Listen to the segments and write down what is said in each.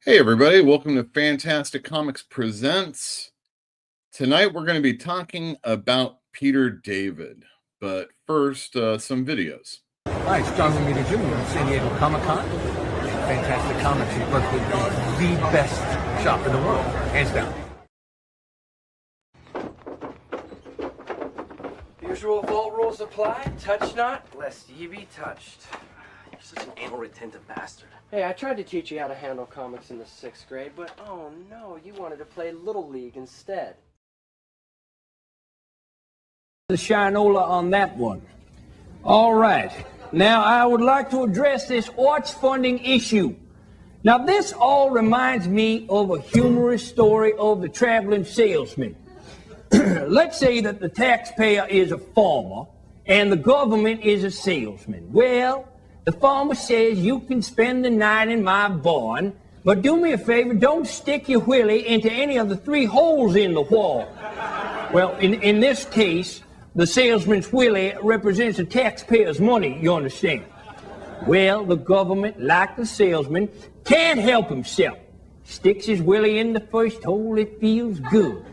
Hey everybody, welcome to Fantastic Comics Presents. Tonight we're going to be talking about Peter David, but first, some videos. Hi, it's John Romita Jr. at San Diego Comic-Con. Fantastic Comics. We work with the best shop in the world, hands down. Usual vault rules apply. Touch not, lest ye be touched. You're such an anal-retentive bastard. Hey, I tried to teach you how to handle comics in the 6th grade, but oh no, you wanted to play Little League instead. The shinola on that one. All right. Now, I would like to address this arts funding issue. Now, this all reminds me of a humorous story of the traveling salesman. Let's say that the taxpayer is a farmer and the government is a salesman. Well, the farmer says, you can spend the night in my barn, but do me a favor, don't stick your willy into any of the 3 holes in the wall. Well, in this case, the salesman's willy represents the taxpayer's money, you understand. Well, the government, like the salesman, can't help himself. Sticks his willy in the first hole, it feels good.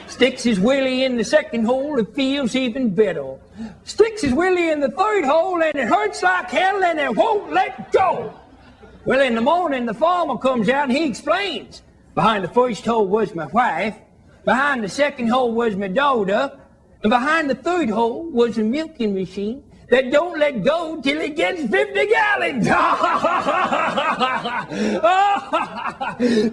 Sticks his willy in the second hole, it feels even better. Sticks his willy in the 3rd hole, and it hurts like hell, and it won't let go. Well, in the morning, the farmer comes out, and he explains. Behind the 1st hole was my wife. Behind the 2nd hole was my daughter. And behind the 3rd hole was a milking machine that don't let go till it gets 50 gallons.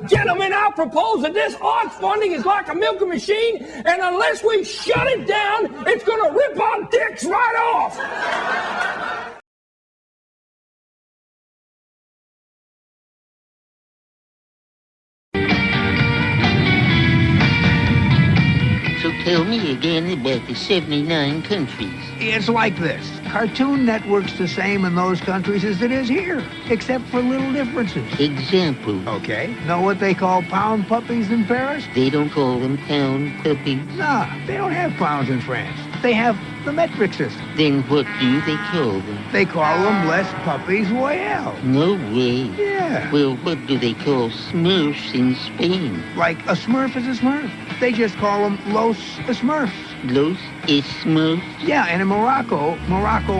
Gentlemen, I propose that this arts funding is like a milking machine, and unless we shut it down, it's going to rip our dicks right off. So tell me again about the 79 countries. It's like this. Cartoon Network's the same in those countries as it is here, except for little differences. Example. Okay. Know what they call pound puppies in Paris? They don't call them pound puppies. Nah, they don't have pounds in France. They have the metric system. Then what do they call them? They call them Les Puppies Royale. No way. Yeah. Well, what do they call Smurfs in Spain? Like a Smurf is a Smurf. They just call them Los Smurfs. Los Smurfs? Yeah, and in Morocco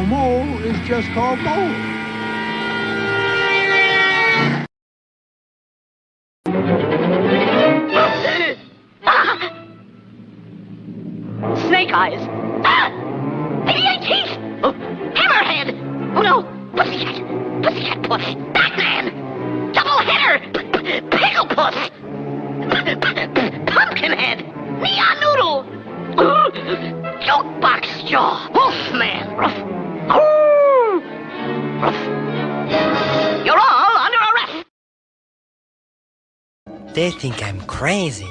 mole is just called mole. Snake eyes. Maybe I teeth. Oh, hammerhead. Oh no, pussycat puss. Batman. Double header. Pickle puss. Pumpkinhead. Neon noodle. Jokebox jaw. Wolfman. Ruff. Ruff. You're all under arrest. They think I'm crazy,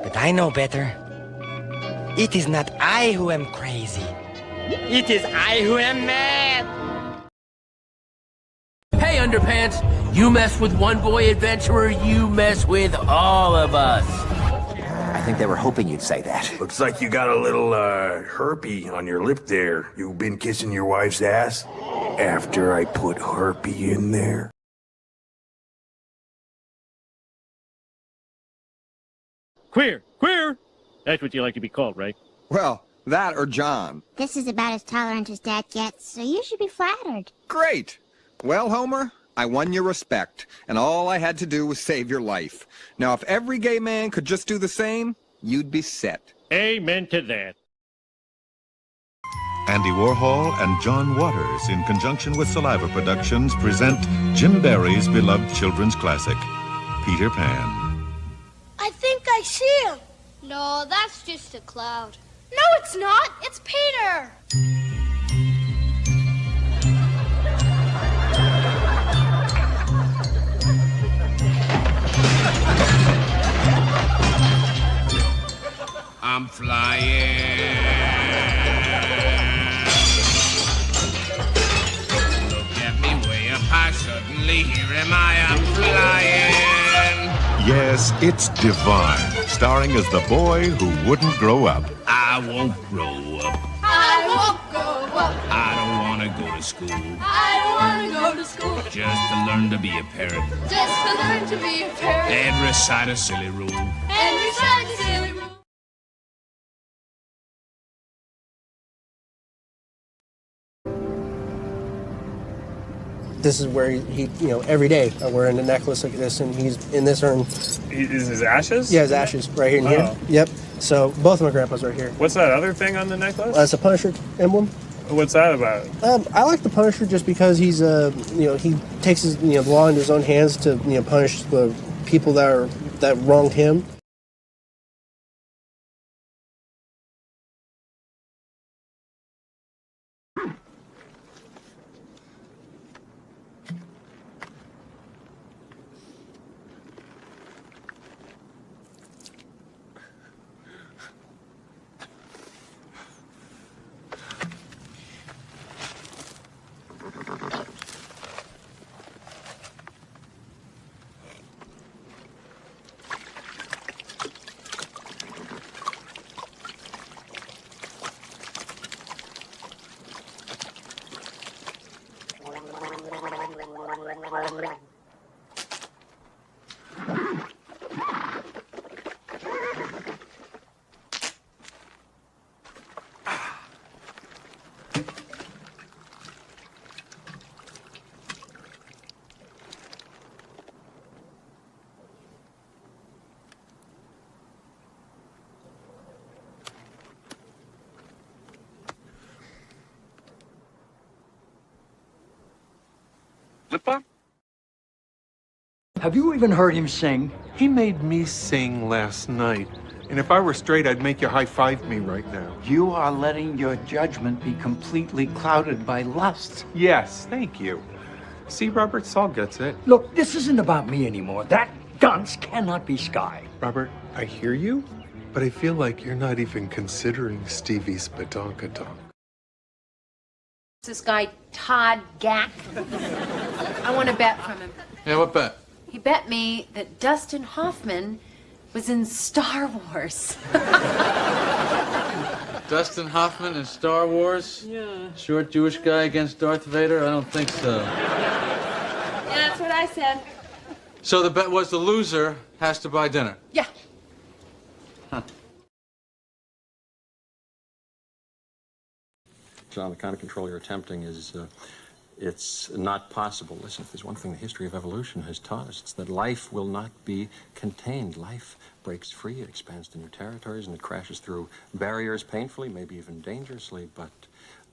but I know better. It is not I who am crazy. It is I who am mad. Hey, Underpants, you mess with one boy adventurer, you mess with all of us. I think they were hoping you'd say that. Looks like you got a little, herpy on your lip there. You been kissing your wife's ass? After I put herpy in there? Queer! That's what you like to be called, right? Well, that or John. This is about as tolerant as Dad gets, so you should be flattered. Great! Well, Homer, I won your respect, and all I had to do was save your life. Now, if every gay man could just do the same, you'd be set. Amen to that. Andy Warhol and John Waters, in conjunction with Saliva Productions, present Jim Barrie's beloved children's classic, Peter Pan. I think I see him. No, that's just a cloud. No, it's not. It's Peter. I'm flying. Look at me way up high, suddenly here am I'm flying. Yes, it's divine, starring as the boy who wouldn't grow up. I won't grow up. I won't grow up. I don't want to wanna go to school. I wanna go to school. Just to learn to be a parrot. Just to learn to be a parrot. And recite a silly rule. And recite a silly rule. This is where he every day I'm wearing a necklace like this, and he's in this urn. Is his ashes? Yeah, his ashes right here and here. Yep. So both of my grandpas are here. What's that other thing on the necklace? It's a Punisher emblem. What's that about? I like the Punisher just because he's he takes his the law into his own hands to punish the people that wronged him. Lippa? Have you even heard him sing? He made me sing last night. And if I were straight, I'd make you high-five me right now. You are letting your judgment be completely clouded by lust. Yes, thank you. See, Robert, Saul gets it. Look, this isn't about me anymore. That dunce cannot be Sky. Robert, I hear you, but I feel like you're not even considering Stevie's badonkadonk. This guy, Todd Gack. I want to bet from him. Yeah, what bet? He bet me that Dustin Hoffman was in Star Wars. Dustin Hoffman in Star Wars? Yeah. Short Jewish guy against Darth Vader? I don't think so. Yeah, that's what I said. So the bet was the loser has to buy dinner? Yeah. John, the kind of control you're attempting is, it's not possible. Listen, if there's one thing the history of evolution has taught us, it's that life will not be contained. Life breaks free, it expands to new territories, and it crashes through barriers painfully, maybe even dangerously, but,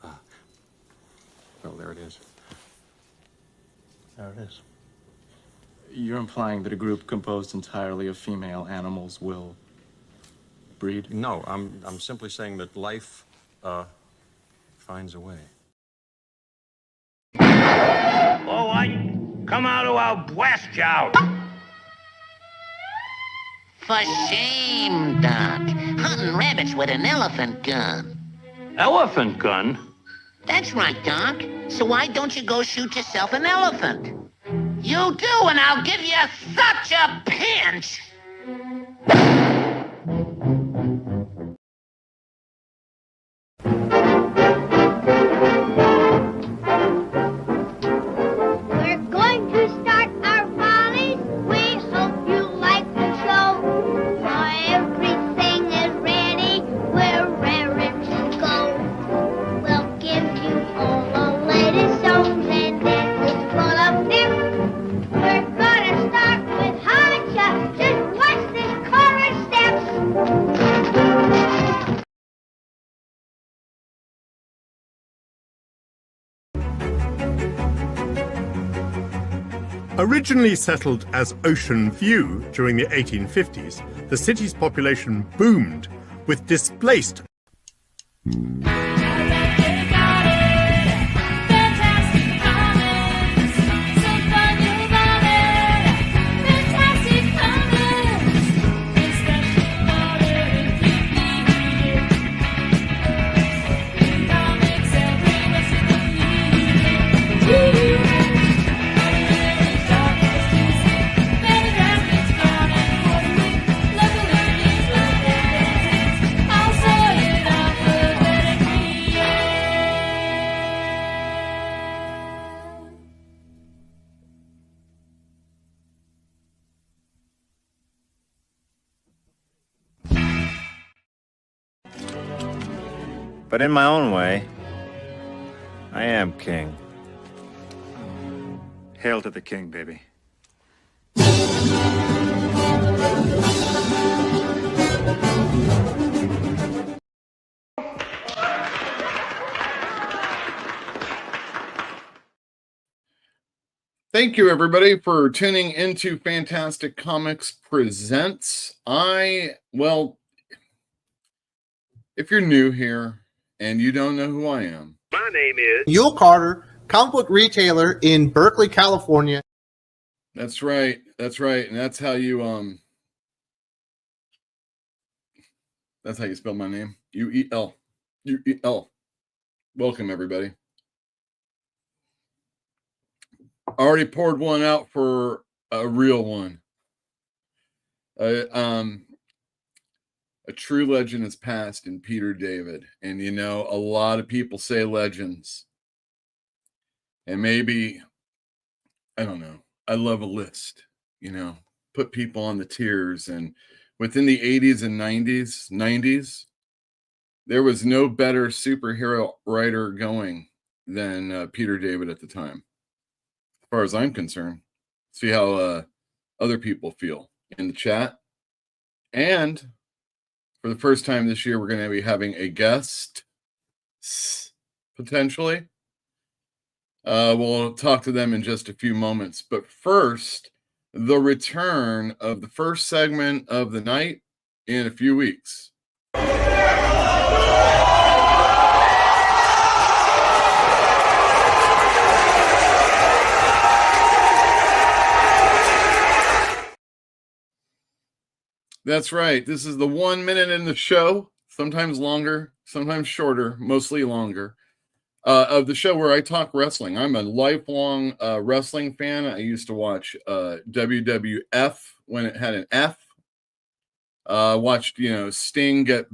well, there it is. There it is. You're implying that a group composed entirely of female animals will breed? No, I'm simply saying that life, finds a way. All right, come out or I'll blast you out. For shame, Doc. Hunting rabbits with an elephant gun. Elephant gun? That's right, Doc. So why don't you go shoot yourself an elephant? You do, and I'll give you such a pinch. Originally settled as Ocean View during the 1850s, the city's population boomed with displaced But in my own way, I am king. Hail to the king, baby. Thank you, everybody, for tuning into Fantastic Comics Presents. Well, if you're new here and you don't know who I am, My name is Yule Carter, comic book retailer in Berkeley, California. That's right. That's right. And that's how you spell my name. U-E-L. U-E-L. Welcome, everybody. Already poured one out for a real one. A true legend has passed in Peter David. And you know, a lot of people say legends. And maybe, I don't know, I love a list, you know, put people on the tiers. And within the 80s and 90s, there was no better superhero writer going than Peter David at the time. As far as I'm concerned, see how other people feel in the chat. And for the first time this year, we're going to be having a guest, potentially. We'll talk to them in just a few moments. But first, the return of the first segment of the night in a few weeks. That's right. This is the 1 minute in the show, sometimes longer, sometimes shorter, mostly longer, of the show where I talk wrestling. I'm a lifelong wrestling fan. I used to watch WWF when it had an F. Watched, Sting get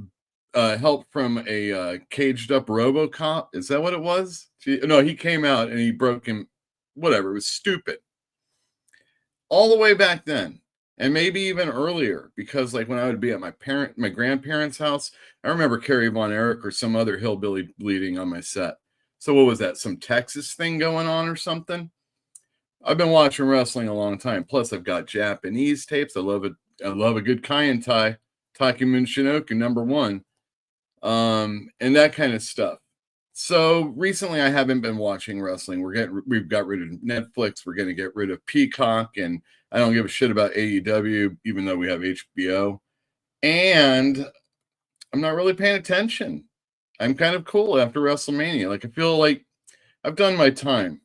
help from a caged up RoboCop. Is that what it was? No, he came out and he broke him. Whatever. It was stupid. All the way back then. And maybe even earlier, because like when I would be at my grandparents' house, I remember Kerry Von Erich or some other hillbilly bleeding on my set. So what was that? Some Texas thing going on or something? I've been watching wrestling a long time. Plus, I've got Japanese tapes. I love it. I love a good Kaientai, Takemun Shinoku #1, and that kind of stuff. So recently, I haven't been watching wrestling. We've got rid of Netflix. We're going to get rid of Peacock, and I don't give a shit about AEW, even though we have HBO. And I'm not really paying attention. I'm kind of cool after WrestleMania. Like, I feel like I've done my time,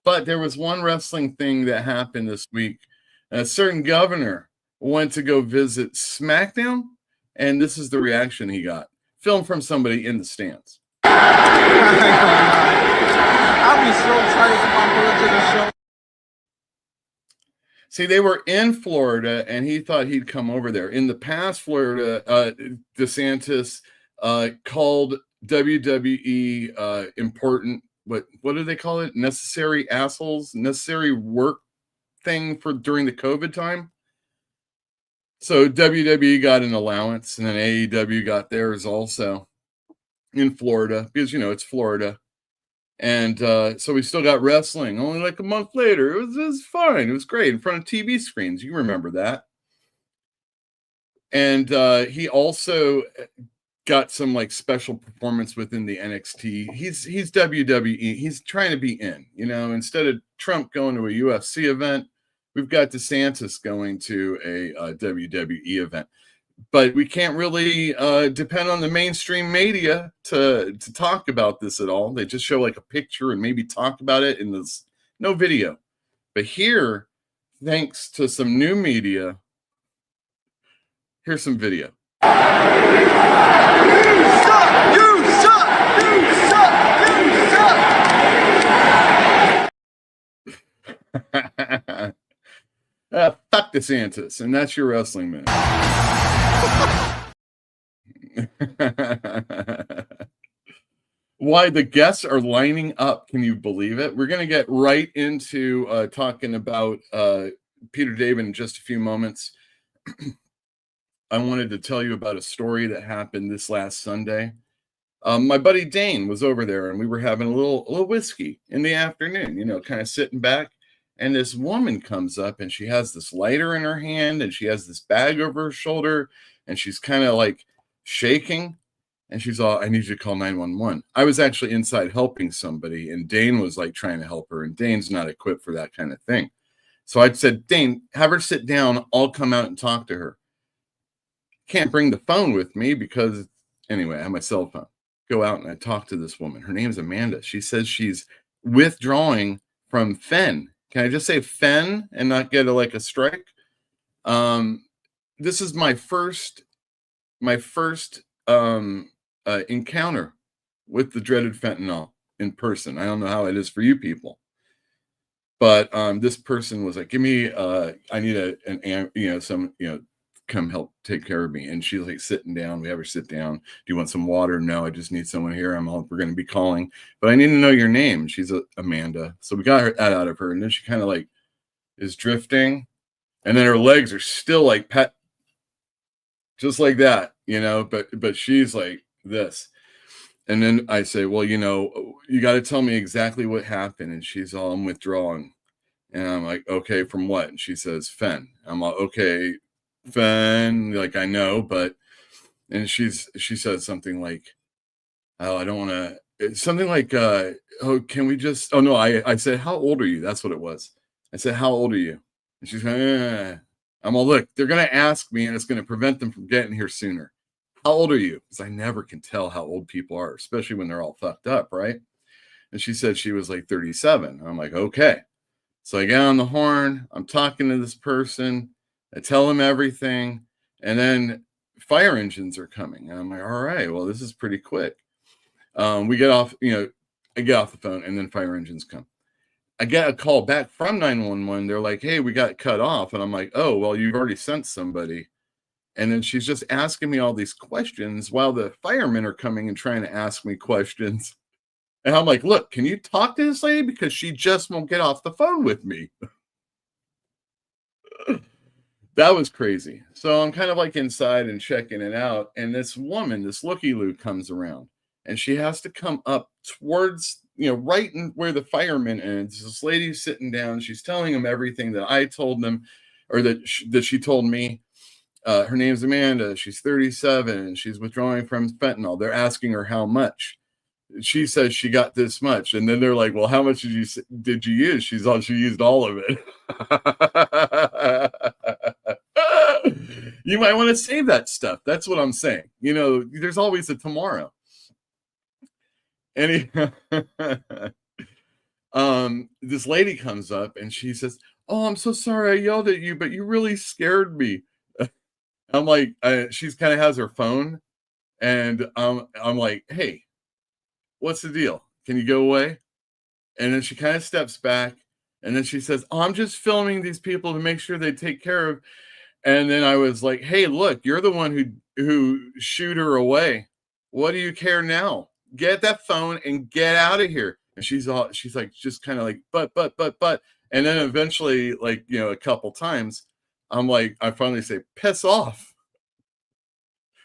But there was one wrestling thing that happened this week. A certain governor went to go visit SmackDown, and this is the reaction he got. Filmed from somebody in the stands. I'll be so tight if I'm going to the show. See, they were in Florida, and he thought he'd come over there. In the past, Florida, DeSantis called WWE important. What do they call it? Necessary assholes, necessary work thing for during the COVID time. So WWE got an allowance, and then AEW got theirs also in Florida because it's Florida. And so we still got wrestling only like a month later. It was fine. It was great in front of TV screens. You remember that. And he also got some like special performance within the NXT. He's WWE. He's trying to be in, instead of Trump going to a UFC event, we've got DeSantis going to a WWE event. But we can't really depend on the mainstream media to talk about this at all. They just show like a picture and maybe talk about it, and there's no video. But here, thanks to some new media, here's some video. Fuck DeSantis, and that's your wrestling minute. Why the guests are lining up? Can you believe it? We're going to get right into talking about Peter David in just a few moments. I wanted to tell you about a story that happened this last Sunday. My buddy Dane was over there, and we were having a little whiskey in the afternoon, kind of sitting back. And this woman comes up, and she has this lighter in her hand, and she has this bag over her shoulder, and she's kind of like shaking. And she's all, I need you to call 911. I was actually inside helping somebody, and Dane was like trying to help her, and Dane's not equipped for that kind of thing. So I said, Dane, have her sit down. I'll come out and talk to her. Can't bring the phone with me because, anyway, I have my cell phone. Go out and I talk to this woman. Her name's Amanda. She says she's withdrawing from Fen. Can I just say Fen and not get a strike? This is my first encounter with the dreaded fentanyl in person. I don't know how it is for you people, but this person was like, "Give me, I need come help take care of me." And she's like sitting down. We have her sit down. Do you want some water? No, I just need someone here. We're going to be calling, but I need to know your name. She's Amanda. So we got that out of her, and then she kind of like is drifting, and then her legs are still like pet, just like that, but she's like this. And then I say, well, you got to tell me exactly what happened. And she's all, I'm withdrawing. And I'm like, okay, from what? And she says, Fen. I'm like, okay, Fen, like I know, but, and she said something like, oh, I don't want to, something like, oh, can we just, oh no, I said, how old are you? That's what it was. I said, how old are you? And she's going, I'm all, look, they're going to ask me and it's going to prevent them from getting here sooner. How old are you? Because I never can tell how old people are, especially when they're all fucked up, right? And she said she was like 37. I'm like, okay. So I get on the horn. I'm talking to this person. I tell him everything. And then fire engines are coming. And I'm like, all right, well, this is pretty quick. We get off, I get off the phone and then fire engines come. I get a call back from 911. They're like, hey, we got cut off. And I'm like, oh, well, you've already sent somebody. And then she's just asking me all these questions while the firemen are coming and trying to ask me questions. And I'm like, look, can you talk to this lady? Because she just won't get off the phone with me. That was crazy. So I'm kind of like inside and checking it out. And this woman, this looky-loo comes around. And she has to come up towards, right in where the fireman is. This lady sitting down. She's telling them everything that I told them, or that she told me. Her name's Amanda. She's 37 and she's withdrawing from fentanyl. They're asking her how much. She says she got this much. And then they're like, well, how much did you use? She used all of it. You might want to save that stuff. That's what I'm saying. There's always a tomorrow. This lady comes up and she says, oh, I'm so sorry I yelled at you, but you really scared me. I'm like, she's kind of has her phone, and I'm like, hey, what's the deal? Can you go away? And then she kind of steps back, and then she says, oh, I'm just filming these people to make sure they take care of. And then I was like, hey, look, you're the one who shooed her away. What do you care now? Get that phone and get out of here. And she's like, just kind of like, but. And then eventually, like, a couple times, I'm like, I finally say, piss off.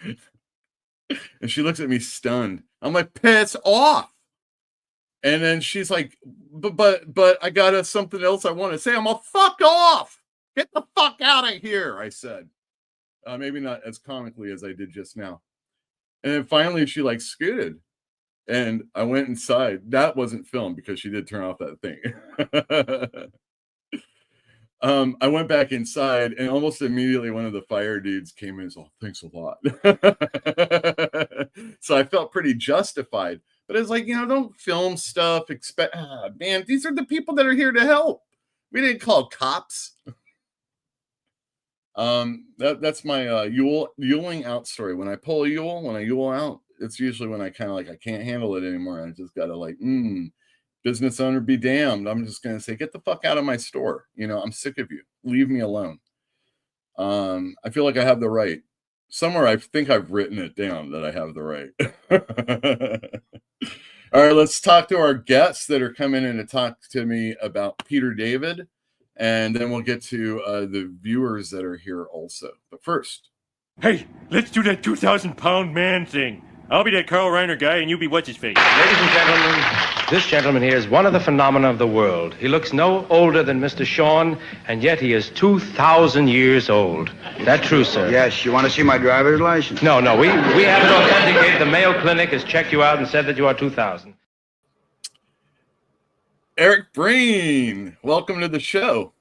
And she looks at me stunned. I'm like, piss off. And then she's like, but I got something else I want to say. I'm like, fuck off. Get the fuck out of here, I said. Maybe not as comically as I did just now. And then finally she like scooted. And I went inside. That wasn't filmed because she did turn off that thing. I went back inside and almost immediately one of the fire dudes came in and said, oh, thanks a lot. So I felt pretty justified, but it's like, don't film stuff. Man, these are the people that are here to help. We didn't call cops. That's my yuling out story. When I pull a yule, when I yule out, it's usually when I kind of like, I can't handle it anymore. I just got to like, business owner be damned. I'm just going to say, get the fuck out of my store. I'm sick of you. Leave me alone. I feel like I have the right. Somewhere I think I've written it down that I have the right. All right, let's talk to our guests that are coming in to talk to me about Peter David. And then we'll get to the viewers that are here also. But first. Hey, let's do that 2,000-pound man thing. I'll be that Carl Reiner guy, and you be what's-his-face. Ladies and gentlemen, this gentleman here is one of the phenomena of the world. He looks no older than Mr. Sean, and yet he is 2,000 years old. That true, sir? Yes, you want to see my driver's license? No, we have it authenticated. The Mayo Clinic has checked you out and said that you are 2,000. Eric Breen, welcome to the show.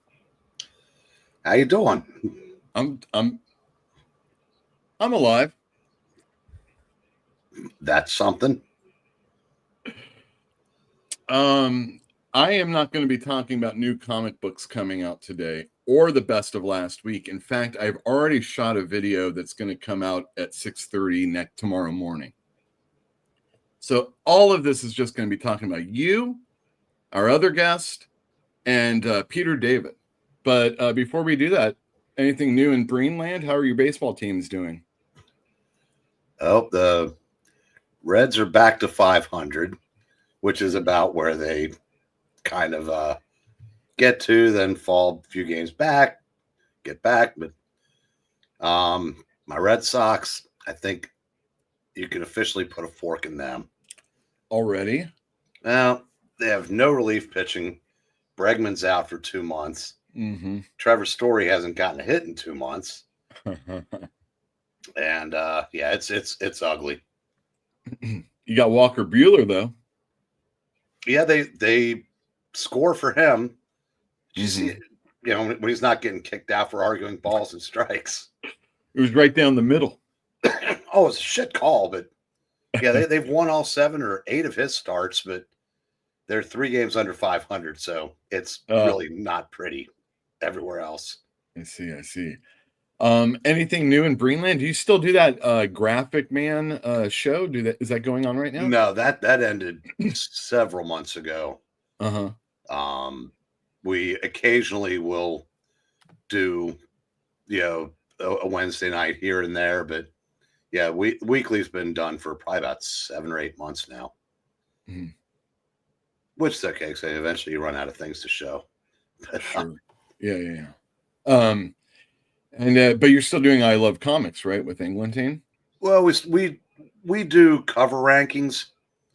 How you doing? I'm alive. That's something. I am not going to be talking about new comic books coming out today or the best of last week. In fact, I've already shot a video that's going to come out at 6:30 tomorrow morning. So all of this is just going to be talking about you, our other guest, and Peter David. But before we do that, anything new in Greenland? How are your baseball teams doing? Oh, the Reds are back to 500, which is about where they kind of get to, then fall a few games back, get back. But my Red Sox, I think you can officially put a fork in them. Already? Well, they have no relief pitching. Bregman's out for 2 months. Mm-hmm. Trevor Story hasn't gotten a hit in 2 months. And yeah, it's ugly. You got Walker Buehler though. Yeah, they score for him. Did you see it? You know, when he's not getting kicked out for arguing balls and strikes. It was right down the middle. Oh, it's a shit call, but yeah, they've won all 7 or 8 of his starts, but they're 3 games under 500, so it's really not pretty everywhere else. I see. Anything new in Greenland? Do you still do that Graphic Man show? Is that going on right now? No, that ended several months ago. Uh-huh. We occasionally will do, you know, a Wednesday night here and there, but yeah, weekly's been done for probably about 7 or 8 months now. Mm-hmm. Which is okay, because eventually you run out of things to show. But, sure. Yeah. But you're still doing I Love Comics, right, with England team? Well, we do cover rankings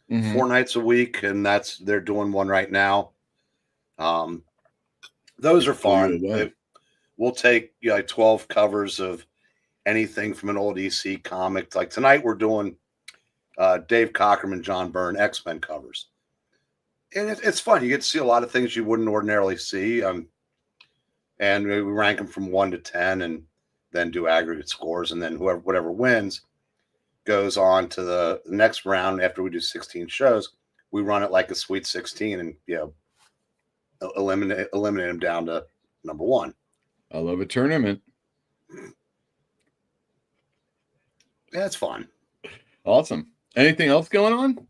4 nights a week, and they're doing one right now. Those are fun. We'll take like 12 covers of anything from an old EC comic. Like tonight, we're doing Dave Cockerman, John Byrne X-Men covers, and it's fun. You get to see a lot of things you wouldn't ordinarily see. And we rank them from 1 to 10, and then do aggregate scores, and then whatever wins goes on to the next round. After we do 16 shows, we run it like a Sweet 16, and eliminate them down to number 1. I love a tournament. Yeah, it's fun. Awesome. Anything else going on?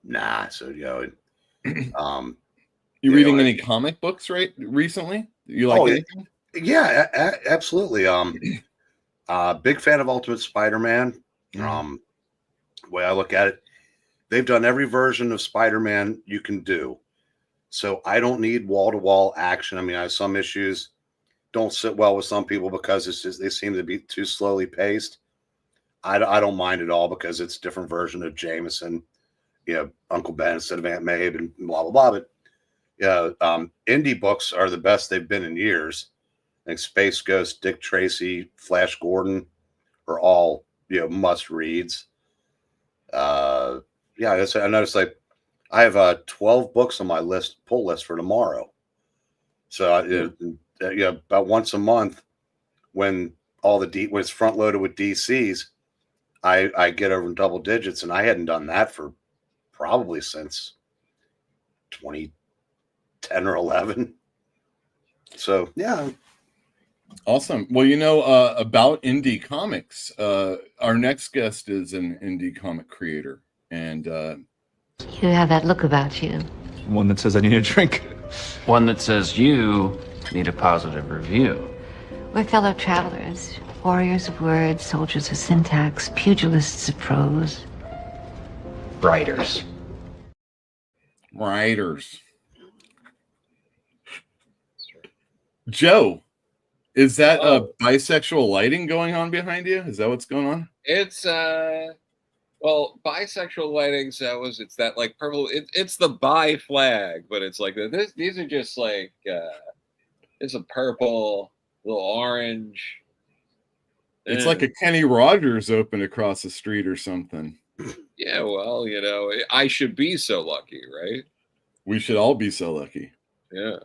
Nah. So you reading any comic books recently? You like anything? Yeah, absolutely. Big fan of Ultimate Spider-Man. The way I look at it, they've done every version of Spider-Man you can do. So I don't need wall-to-wall action. I mean, I have some issues don't sit well with some people because they seem to be too slowly paced. I don't mind at all because it's a different version of Jameson, Uncle Ben instead of Aunt Mabe and blah, blah, blah. But yeah, indie books are the best they've been in years. I think Space Ghost, Dick Tracy, Flash Gordon are all, must reads. I noticed I have 12 books on my pull list for tomorrow. So about once a month when when it's front loaded with DCs, I get over in double digits, and I hadn't done that for probably since 2010 or 11. So yeah. Awesome. Well, about indie comics, our next guest is an indie comic creator, and you have that look about you. One that says I need a drink. One that says you need a positive review. We're fellow travelers, warriors of words, soldiers of syntax, pugilists of prose. Writers. Joe, is that bisexual lighting going on behind you? Is that what's going on? It's Well, bisexual weddings, it's that like purple. It's the bi flag, but it's like these are just like it's a purple, little orange. It's like a Kenny Rogers open across the street or something. Yeah, well, I should be so lucky, right? We should all be so lucky. Yeah.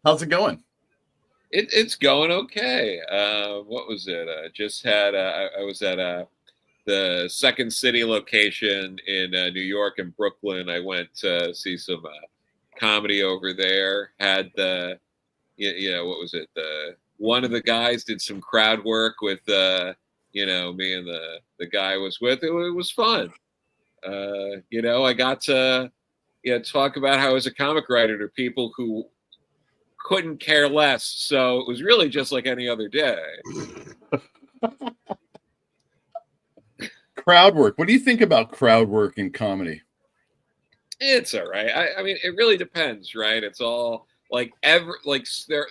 How's it going? It's going okay. What was it? Just had I was at the Second City location in New York and Brooklyn. I went to see some comedy over there. Had what was it? One of the guys did some crowd work with me and the guy I was with. It was fun. I got to talk about how as a comic writer to people who couldn't care less. So it was really just like any other day. Crowd work. What do you think about crowd work in comedy? It's all right. I mean, it really depends, right? It's all like there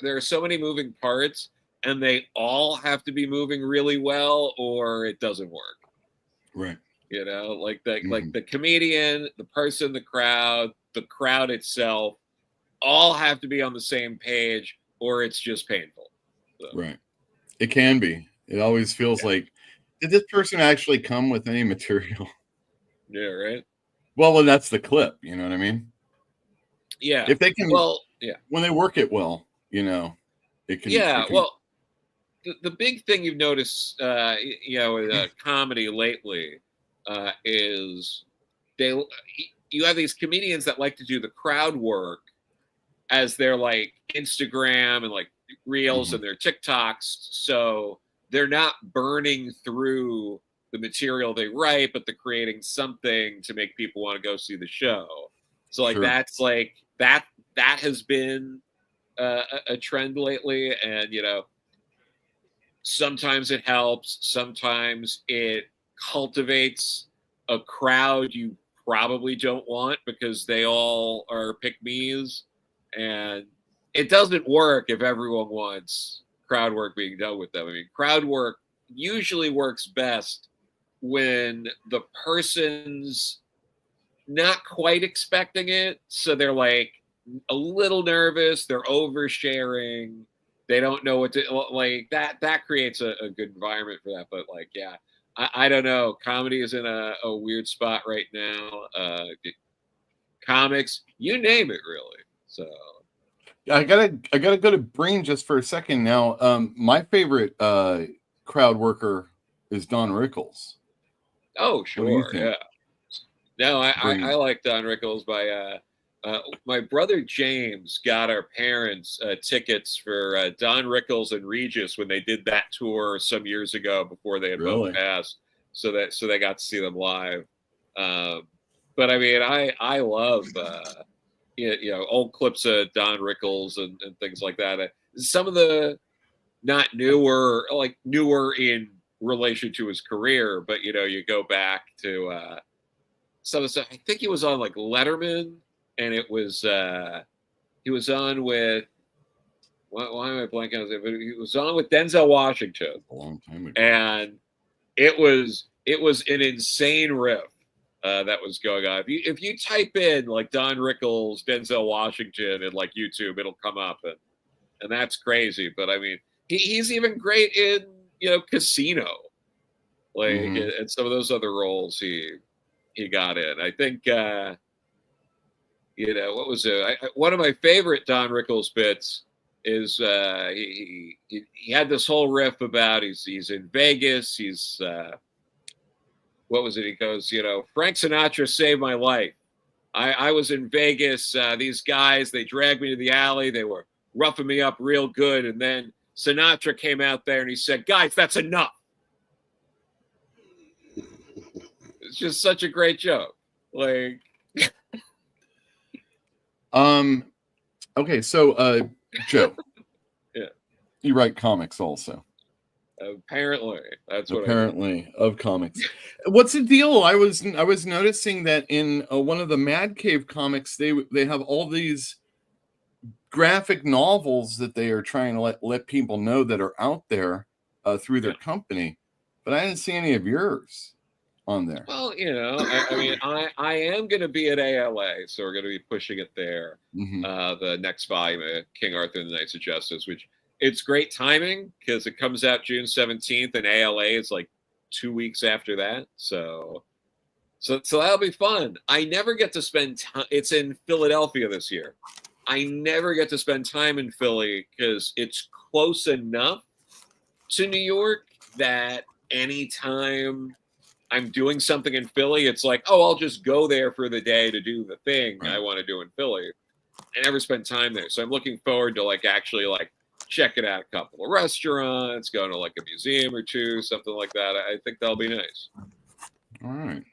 are so many moving parts, and they all have to be moving really well, or it doesn't work. Right. Like the comedian, the person, the crowd itself, all have to be on the same page, or it's just painful. So. Right. It can be. It always feels like, did this person actually come with any material? Yeah, right. Well, when that's the clip, you know what I mean? Yeah. If they can, yeah. When they work it well, it can. Yeah. It can, well, the big thing you've noticed, with comedy lately, is you have these comedians that like to do the crowd work as their like Instagram and like reels and their TikToks. So they're not burning through the material they write, but they're creating something to make people want to go see the show. So like that's like that has been a trend lately, and sometimes it helps, sometimes it cultivates a crowd you probably don't want because they all are pick-me's, and it doesn't work if everyone wants crowd work being done with them. I mean, crowd work usually works best when the person's not quite expecting it, so they're like a little nervous, they're oversharing, they don't know what to like. That creates a good environment for that. But like, yeah, I don't know. Comedy is in a weird spot right now. Comics, you name it, really. So I gotta go to Brain just for a second now. My favorite crowd worker is Don Rickles. Oh, sure, yeah. No, I like Don Rickles. My brother James got our parents tickets for Don Rickles and Regis when they did that tour some years ago before they had both passed. So they got to see them live. But I mean, I love old clips of Don Rickles and things like that. Some of the not newer in relation to his career, but you go back to some of the stuff. I think he was on like Letterman, and it was he was on with why am I blanking on it? But he was on with Denzel Washington a long time ago, and it was an insane riff that was going on. If you type in like Don Rickles, Denzel Washington, and like YouTube, it'll come up, and that's crazy. But I mean, he's even great in Casino, like and some of those other roles he got in. I think what was it? One of my favorite Don Rickles bits is he had this whole riff about he's in Vegas. He's what was it? He goes, Frank Sinatra saved my life. I was in Vegas. These guys, they dragged me to the alley. They were roughing me up real good. And then Sinatra came out there and he said, guys, that's enough. It's just such a great joke. Like, okay. So, Joe, yeah, you write comics also. Apparently, that's what of comics. What's the deal? I was noticing that in one of the Mad Cave comics, they have all these graphic novels that they are trying to let people know that are out there through their company. but I didn't see any of yours on there. Well, you know, I mean, I am going to be at ALA, so we're going to be pushing it there. The next volume of King Arthur and the Knights of Justice, which it's great timing because it comes out June 17th, and ALA is like 2 weeks after that. So that'll be fun. I never get to spend time. It's in Philadelphia this year. I never get to spend time in Philly because it's close enough to New York that anytime I'm doing something in Philly, it's like, oh, I'll just go there for the day to do the thing I want to do in Philly. I never spend time there. So I'm looking forward to like actually like checking out a couple of restaurants, going to like a museum or two, something like that. I think that'll be nice. All right.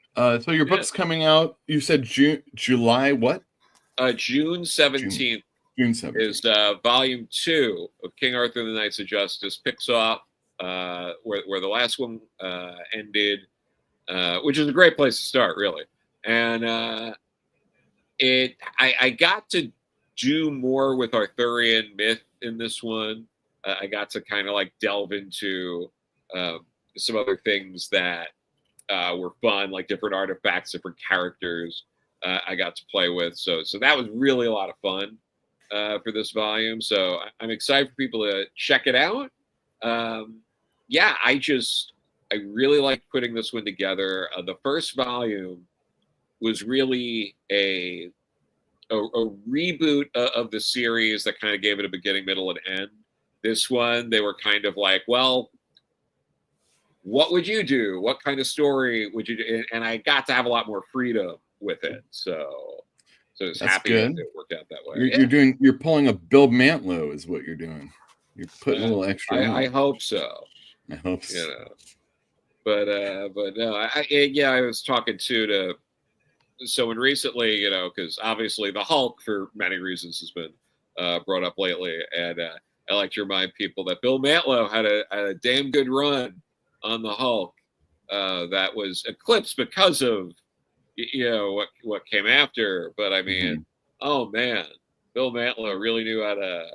So your book's coming out, you said July what? June 17th. June 17th. Is volume 2 of King Arthur and the Knights of Justice. Picks off where the last one ended, which is a great place to start, really. And I got to do more with Arthurian myth in this one. I got to kind of like delve into some other things that were fun, like different artifacts, different characters I got to play with. So that was really a lot of fun for this volume. So I'm excited for people to check it out. Yeah, I really liked putting this one together. The first volume was really a reboot of the series that kind of gave it a beginning, middle, and end. This one, they were kind of like, well, what would you do? What kind of story would you do? And I got to have a lot more freedom with it. So I was happy that it worked out that way. You're pulling a Bill Mantlo is what you're doing. You're putting a little extra. I hope so. I hope so. You know. But no, I was talking to someone recently, you know, because obviously the Hulk for many reasons has been brought up lately, and I like to remind people that Bill Mantlo had a damn good run on the Hulk that was eclipsed because of what came after. But I mean, oh man, Bill Mantlo really knew how to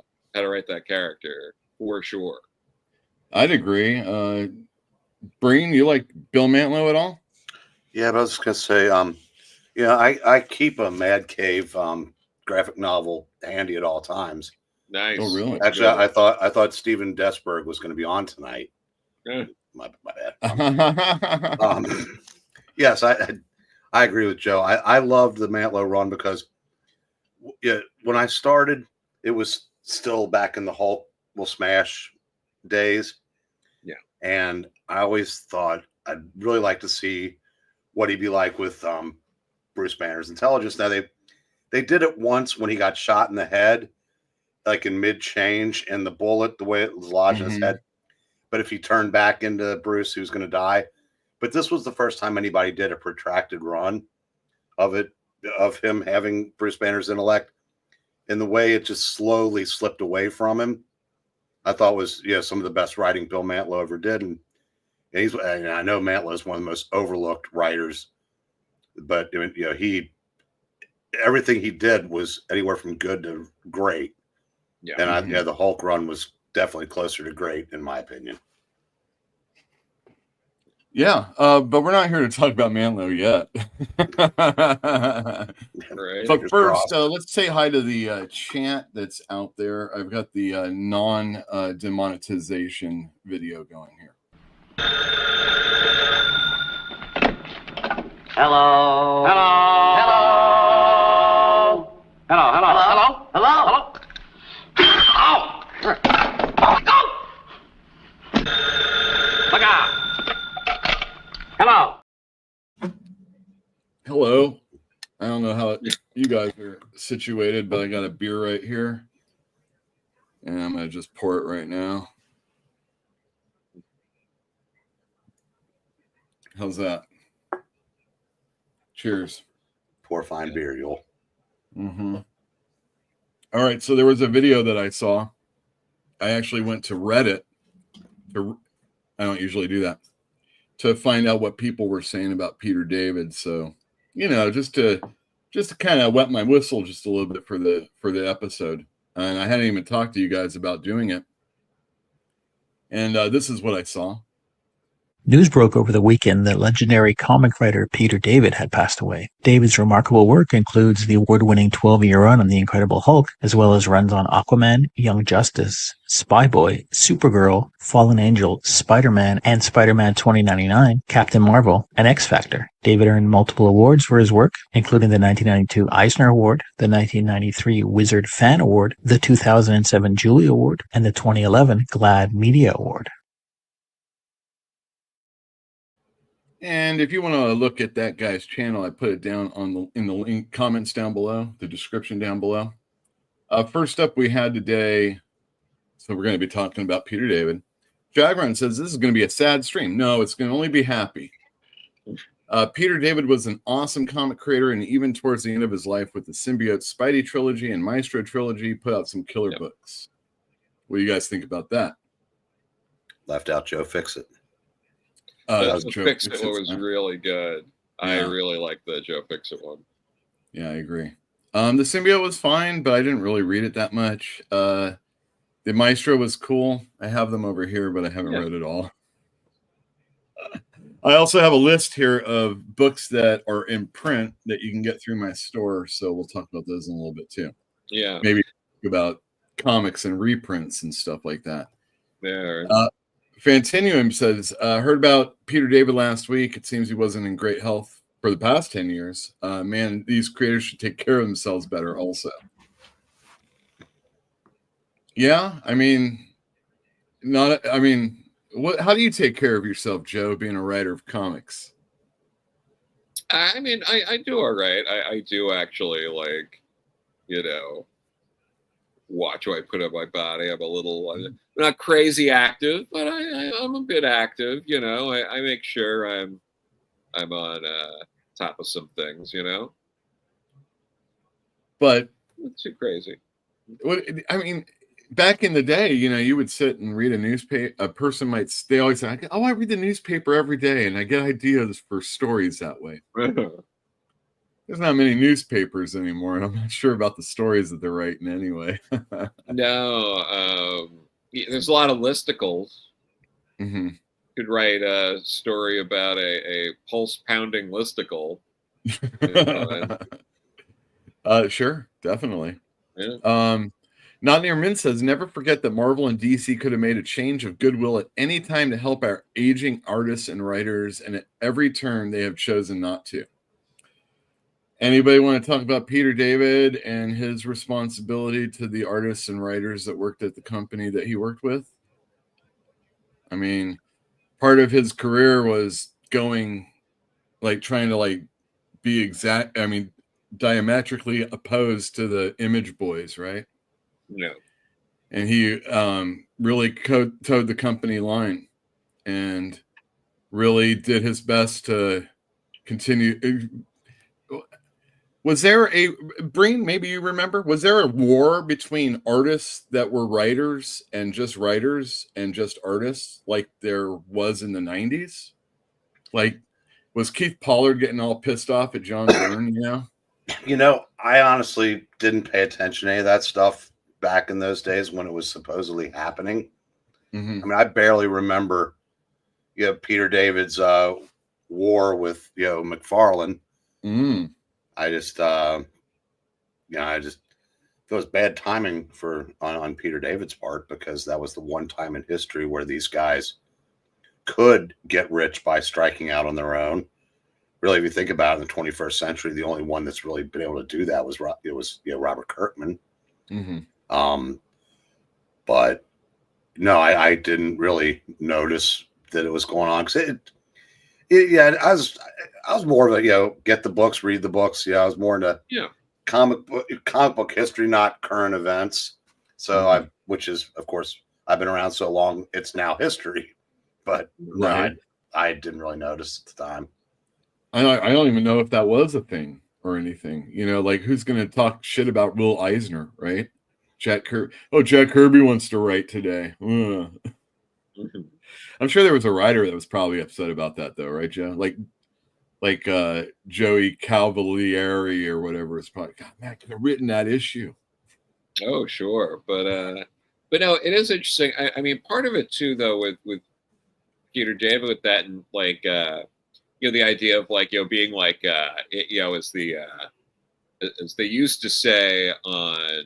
write that character for sure. I'd agree. Breen, you like Bill Mantlo at all? Yeah, but I was just gonna say, I keep a Mad Cave graphic novel handy at all times. Nice. Oh, really? Actually, I thought Steven Desberg was going to be on tonight. My bad. Yes, I agree with Joe. I loved the Mantlo run because when I started, it was still back in the Hulk will smash days. Yeah, and I always thought I'd really like to see what he'd be like with Bruce Banner's intelligence. Now they did it once when he got shot in the head, like in mid change, and the bullet, the way it was lodged in his head. But if he turned back into Bruce, he was going to die. But this was the first time anybody did a protracted run of him having Bruce Banner's intellect, and the way it just slowly slipped away from him, I thought was some of the best writing Bill Mantlo ever did. And I know Mantlo is one of the most overlooked writers, but everything he did was anywhere from good to great. Yeah, and the Hulk run was definitely closer to great in my opinion. Yeah, but we're not here to talk about Mantlo yet. Right. But first, let's say hi to the chant that's out there. I've got the non-demonetization video going here. Hello. Hello. Hello. Hello. Hello. Hello. Hello. Hello. Oh. Go. Look out. Hello. Hello. I don't know how you guys are situated, but I got a beer right here. And I'm going to just pour it right now. How's that? Cheers. Pour fine beer, Yul. All right. So there was a video that I saw. I actually went to Reddit. I don't usually do that. To find out what people were saying about Peter David. So, just to kind of wet my whistle just a little bit for the episode. And I hadn't even talked to you guys about doing it. And this is what I saw. News broke over the weekend that legendary comic writer Peter David had passed away. David's remarkable work includes the award-winning 12-year run on The Incredible Hulk, as well as runs on Aquaman, Young Justice, Spy Boy, Supergirl, Fallen Angel, Spider-Man, and Spider-Man 2099, Captain Marvel, and X-Factor. David earned multiple awards for his work, including the 1992 Eisner Award, the 1993 Wizard Fan Award, the 2007 Julie Award, and the 2011 GLAAD Media Award. And if you want to look at that guy's channel, I put it down in the link comments down below, the description down below. First up we had today, so we're going to be talking about Peter David. Jagron says this is going to be a sad stream. No, it's going to only be happy. Peter David was an awesome comic creator, and even towards the end of his life with the Symbiote Spidey trilogy and Maestro trilogy, put out some killer books. What do you guys think about that? Left out Joe Fixit. The Fix-It was really good. Yeah. I really liked the Joe Fix-It one. Yeah, I agree. The Symbiote was fine, but I didn't really read it that much. The Maestro was cool. I have them over here, but I haven't read it all. I also have a list here of books that are in print that you can get through my store, so we'll talk about those in a little bit too. Yeah. Maybe about comics and reprints and stuff like that. Yeah. Fantinuum says, heard about Peter David last week. It seems he wasn't in great health for the past 10 years. Man, these creators should take care of themselves better also. Yeah, I mean, how do you take care of yourself, Joe, being a writer of comics? I mean, I do all right. I do actually, watch what I put on my body. I'm a little, not crazy active, but I'm a bit active. I make sure I'm on top of some things. But not too crazy. Back in the day, you would sit and read a newspaper. A person they always say, "Oh, I read the newspaper every day, and I get ideas for stories that way." There's not many newspapers anymore, and I'm not sure about the stories that they're writing anyway. No, there's a lot of listicles. Mm-hmm. Could write a story about a pulse-pounding listicle. Sure, definitely. Yeah. Not Near Min says, never forget that Marvel and DC could have made a change of goodwill at any time to help our aging artists and writers, and at every turn they have chosen not to. Anybody want to talk about Peter David and his responsibility to the artists and writers that worked at the company that he worked with? I mean, part of his career was trying to be diametrically opposed to the Image Boys, right? No. And he really towed the company line and really did his best to continue. Was there maybe you remember, was there a war between artists that were writers and just artists like there was in the 90s? Was Keith Pollard getting all pissed off at John Byrne, I honestly didn't pay attention to any of that stuff back in those days when it was supposedly happening. Mm-hmm. I barely remember, Peter David's war with, McFarlane. Mm. I just it was bad timing on Peter David's part, because that was the one time in history where these guys could get rich by striking out on their own. Really, if you think about it, in the 21st century, the only one that's really been able to do that was Robert Kirkman. Mm-hmm. But no, I didn't really notice that it was going on, because I was more of a, get the books, read the books. I was more into comic book history, not current events. So which is, of course, I've been around so long, it's now history. But right. No, I didn't really notice at the time. I don't even know if that was a thing or anything. Who's going to talk shit about Will Eisner, right? Jack Kirby. Oh, Jack Kirby wants to write today. Mm-hmm. I'm sure there was a writer that was probably upset about that, though, right, Joe? Like Joey Cavalieri or whatever. It's probably, God, man, I could have written that issue. Oh, sure, but no, it is interesting. I mean, part of it too, though, with Peter David with that, and like the idea of like being like as they used to say on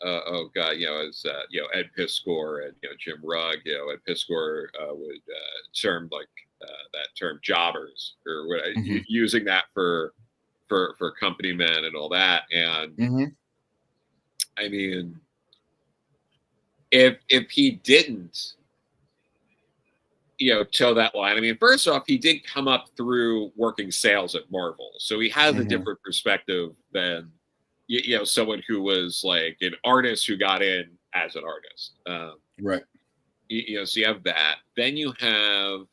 as Ed Piskor and Jim Rugg, Ed Piskor would term like that term jobbers, or what, using that for company men and all that. And I mean, if he didn't toe that line, I mean, first off, he did come up through working sales at Marvel, so he has a different perspective than someone who was like an artist who got in as an artist. Right. So you have that. Then you have,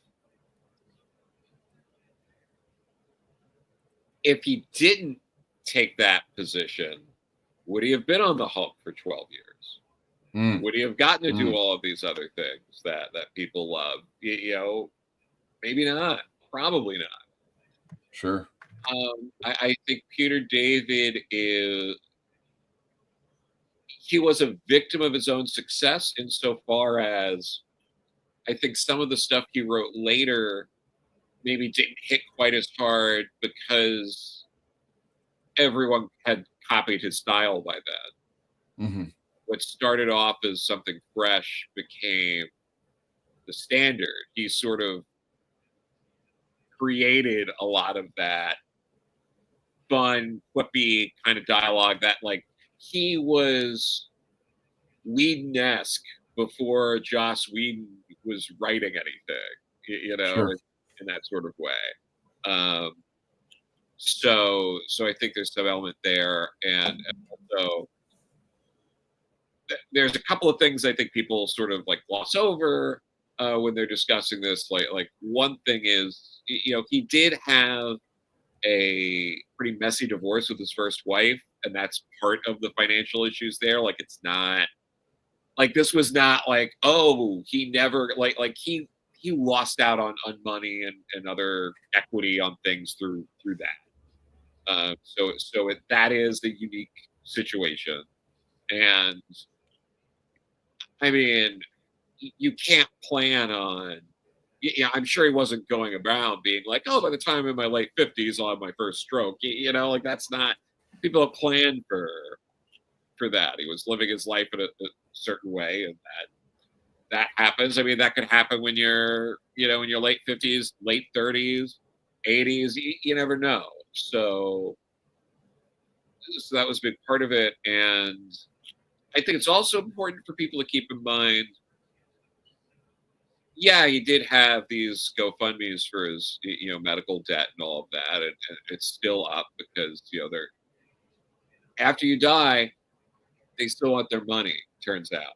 if he didn't take that position, would he have been on the Hulk for 12 years? Would he have gotten to do all of these other things that people love? Maybe not. Probably not. Sure. I think Peter David he was a victim of his own success insofar as I think some of the stuff he wrote later maybe didn't hit quite as hard because everyone had copied his style by then. What started off as something fresh became the standard. He sort of created a lot of that fun, quippy kind of dialogue that, like, he was Whedon-esque before Joss Whedon was writing anything, Sure. in that sort of way. So I think there's some element there, and also there's a couple of things I think people sort of like gloss over when they're discussing this. Like one thing is, he did have a pretty messy divorce with his first wife, and that's part of the financial issues there. Like, it's not like this was not like, oh, he never like he lost out on money and other equity on things through that. So that is the unique situation. And I mean, you can't plan on, I'm sure he wasn't going around being like, oh, by the time I'm in my late 50s, I'll have my first stroke. Like, that's not, people have planned for that. He was living his life in a certain way, and that happens. I mean, that could happen when you're, in your late 50s, late 30s, 80s. You never know. So that was a big part of it. And I think it's also important for people to keep in mind, yeah, he did have these GoFundMes for his, medical debt and all of that, and it's still up because, they're, after you die, they still want their money, turns out.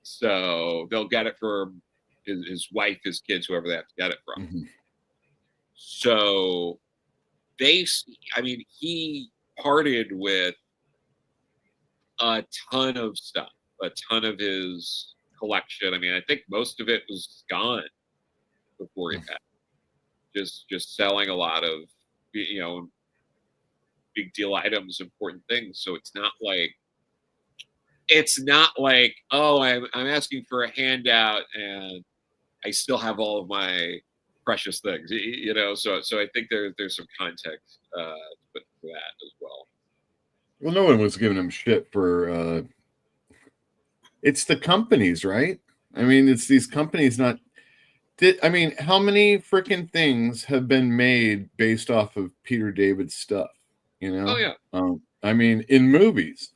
So they'll get it from his wife, his kids, whoever they have to get it from. So he parted with a ton of stuff, a ton of his collection. I mean, I think most of it was gone before he passed. Just selling a lot of, big deal items, important things. So it's not like, oh, I'm asking for a handout and I still have all of my precious things, So I think there's some context for that as well. Well, no one was giving him shit for. It's the companies, right? I mean, it's these companies not. I mean, how many freaking things have been made based off of Peter David's stuff? Oh yeah. I mean, in movies.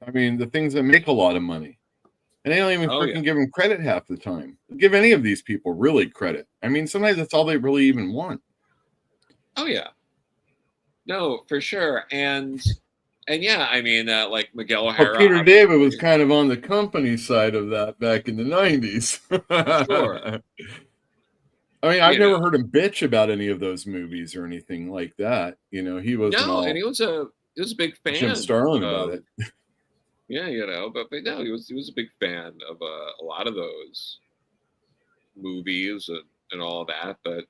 I mean, the things that make a lot of money, and they don't even freaking give him credit half the time. Give any of these people really credit. I mean, sometimes that's all they really even want. Oh yeah. No, for sure, and yeah, I mean, like Miguel O'Hara. Well, Peter David was kind of on the company side of that back in the 90s. Sure. I mean, I've never heard him bitch about any of those movies or anything like that. He wasn't all. And he was a big fan. Jim Starlin about it. Yeah, but no, he was a big fan of a lot of those movies and all that. But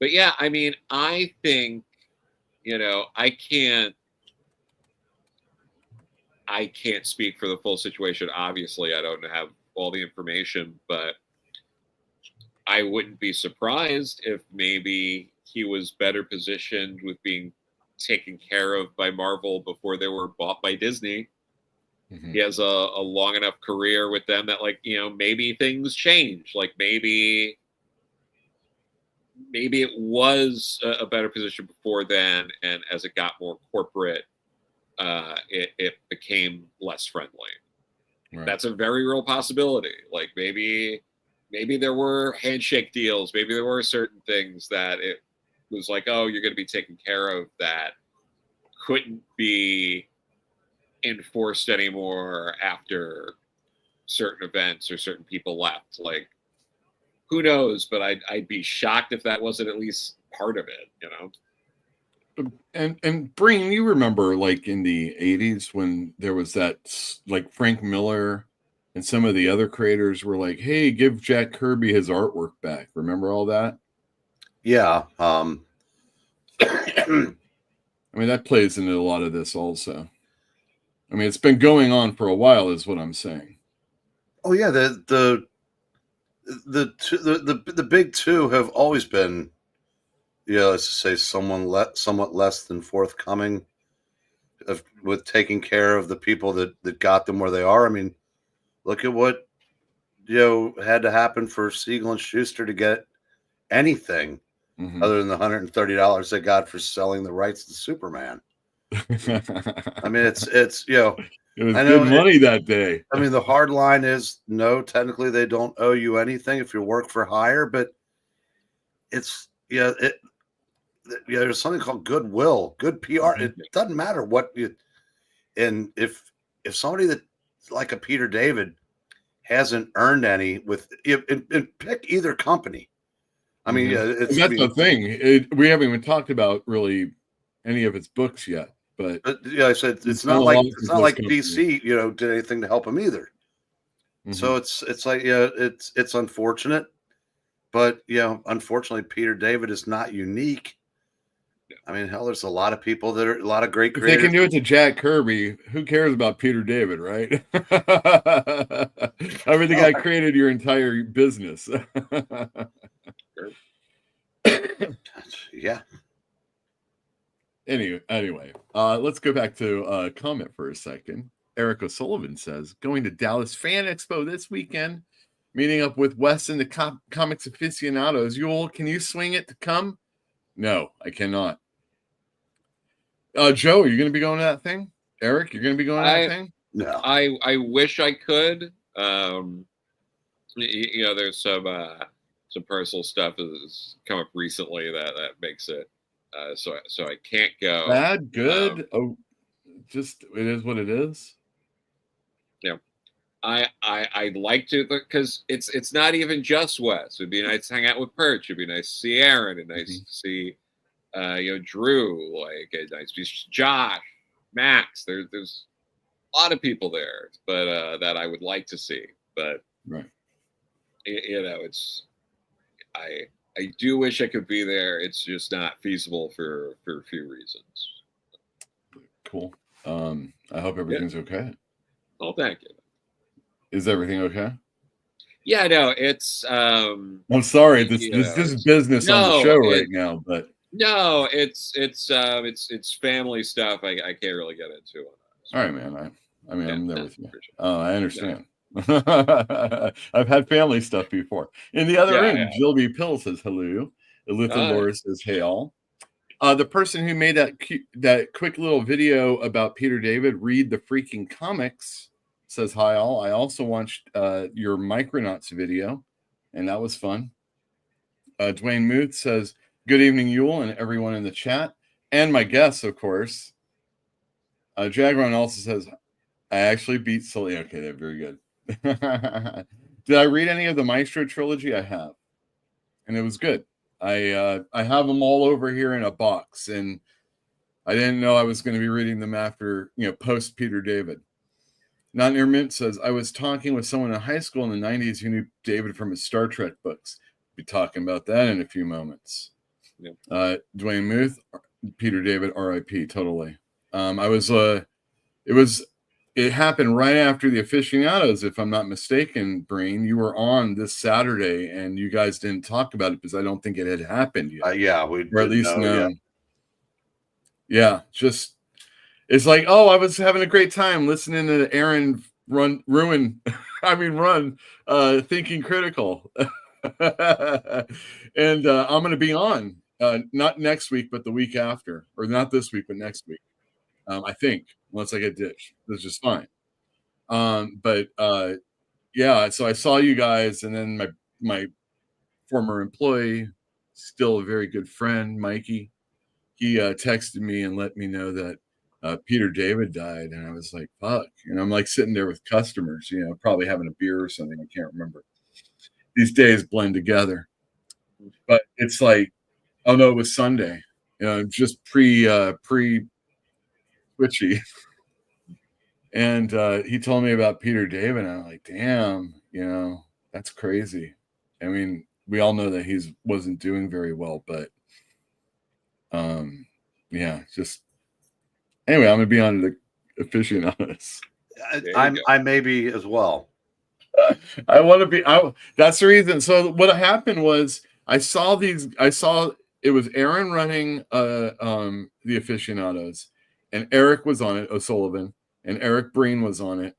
yeah, I mean, I think, I can't speak for the full situation. Obviously, I don't have all the information, but I wouldn't be surprised if maybe he was better positioned with being taken care of by Marvel before they were bought by Disney. Mm-hmm. He has a long enough career with them that, like, maybe things change. Like maybe it was a better position before then, and as it got more corporate, it became less friendly. Right. That's a very real possibility. Like maybe there were handshake deals. Maybe there were certain things that it was like, oh, you're going to be taken care of, that couldn't be enforced anymore after certain events or certain people left. Like, who knows? But I'd be shocked if that wasn't at least part of it. And Breen, you remember like in the 80s when there was that, like Frank Miller and some of the other creators were like, hey, give Jack Kirby his artwork back. Remember all that? Yeah. I mean, that plays into a lot of this also. I mean, it's been going on for a while is what I'm saying. Oh yeah. The big two have always been, let's just say somewhat less than forthcoming with taking care of the people that got them where they are. I mean, look at what had to happen for Siegel and Schuster to get anything other than the $130 they got for selling the rights to Superman. I mean, it's it was good money that day. I mean, the hard line is no, technically they don't owe you anything if you work for hire, but it's there's something called goodwill, good PR. It doesn't matter what you, and if somebody that like a Peter David hasn't earned any with, and pick either company. I mean, that's the thing. We haven't even talked about really any of its books yet, but I said it's not like DC, did anything to help him either. So it's like it's unfortunate, but unfortunately, Peter David is not unique. I mean, hell, there's a lot of people that are a lot of great creators. If they can do it to Jack Kirby, who cares about Peter David, right? I mean, the guy created your entire business. Yeah. Anyway, let's go back to comment for a second. Eric O'Sullivan says, going to Dallas Fan Expo this weekend, meeting up with Wes and the comics aficionados. Yule, can you swing it to come? No, I cannot. Joe, are you going to be going to that thing? Eric, you're going to be going to that thing? No. I wish I could. There's some personal stuff that's come up recently that makes it so I can't go. Bad, good. Just it is what it is. Yeah, I'd like to, because it's not even just Wes. It'd be nice to hang out with Perch. It'd be nice to see Aaron, and nice to see Drew. Like nice to see Josh, Max. There's a lot of people there, but that I would like to see. But right, it's I do wish I could be there. It's just not feasible for a few reasons. Cool. I hope everything's okay. Oh, thank you. Is everything okay? Yeah, no, it's I'm sorry, this is business on the show right now, but no, it's family stuff. I can't really get into it. All right, man. I mean, I'm there with you. I understand. Yeah. I've had family stuff before. In the other end, Jill B. Pill says hello. Elitha Laura says hey all. The person who made that quick little video about Peter David, read the freaking comics, says hi all. I also watched your Micronauts video, and that was fun. Dwayne Muth says good evening, Yule, and everyone in the chat, and my guests, of course. Jagron also says I actually beat Sully. Okay, they're very good. Did I read any of the Maestro trilogy? I have, and it was good. I have them all over here in a box, and I didn't know I was going to be reading them after post Peter David. Not Near Mint says I was talking with someone in high school in the 90s who knew David from his Star Trek books. Be talking about that in a few moments. Yep. Dwayne Muth, Peter David, R.I.P. Totally. It was it happened right after the aficionados, if I'm not mistaken. Brain, you were on this Saturday, and you guys didn't talk about it because I don't think it had happened yet. Yeah, we or at least know known. Yeah, just it's like, oh, I was having a great time listening to Aaron run Thinking Critical. And I'm going to be on not next week, but the week after, or not this week, but next week. I think, once I get ditched, that's just fine. But yeah, so I saw you guys, and then my former employee, still a very good friend, Mikey, he texted me and let me know that Peter David died, and I was like, fuck. And I'm like sitting there with customers, probably having a beer or something. I can't remember. These days blend together. But it's like, oh no, it was Sunday. Just pre twitchy. And he told me about Peter David, and I'm like, damn, that's crazy. I mean, we all know that he wasn't doing very well, but yeah, just anyway, I'm gonna be on the aficionados. I may be as well. I want to be. That's the reason. So what happened was I saw it was Aaron running the aficionados, and Eric was on it, O'Sullivan, and Eric Breen was on it,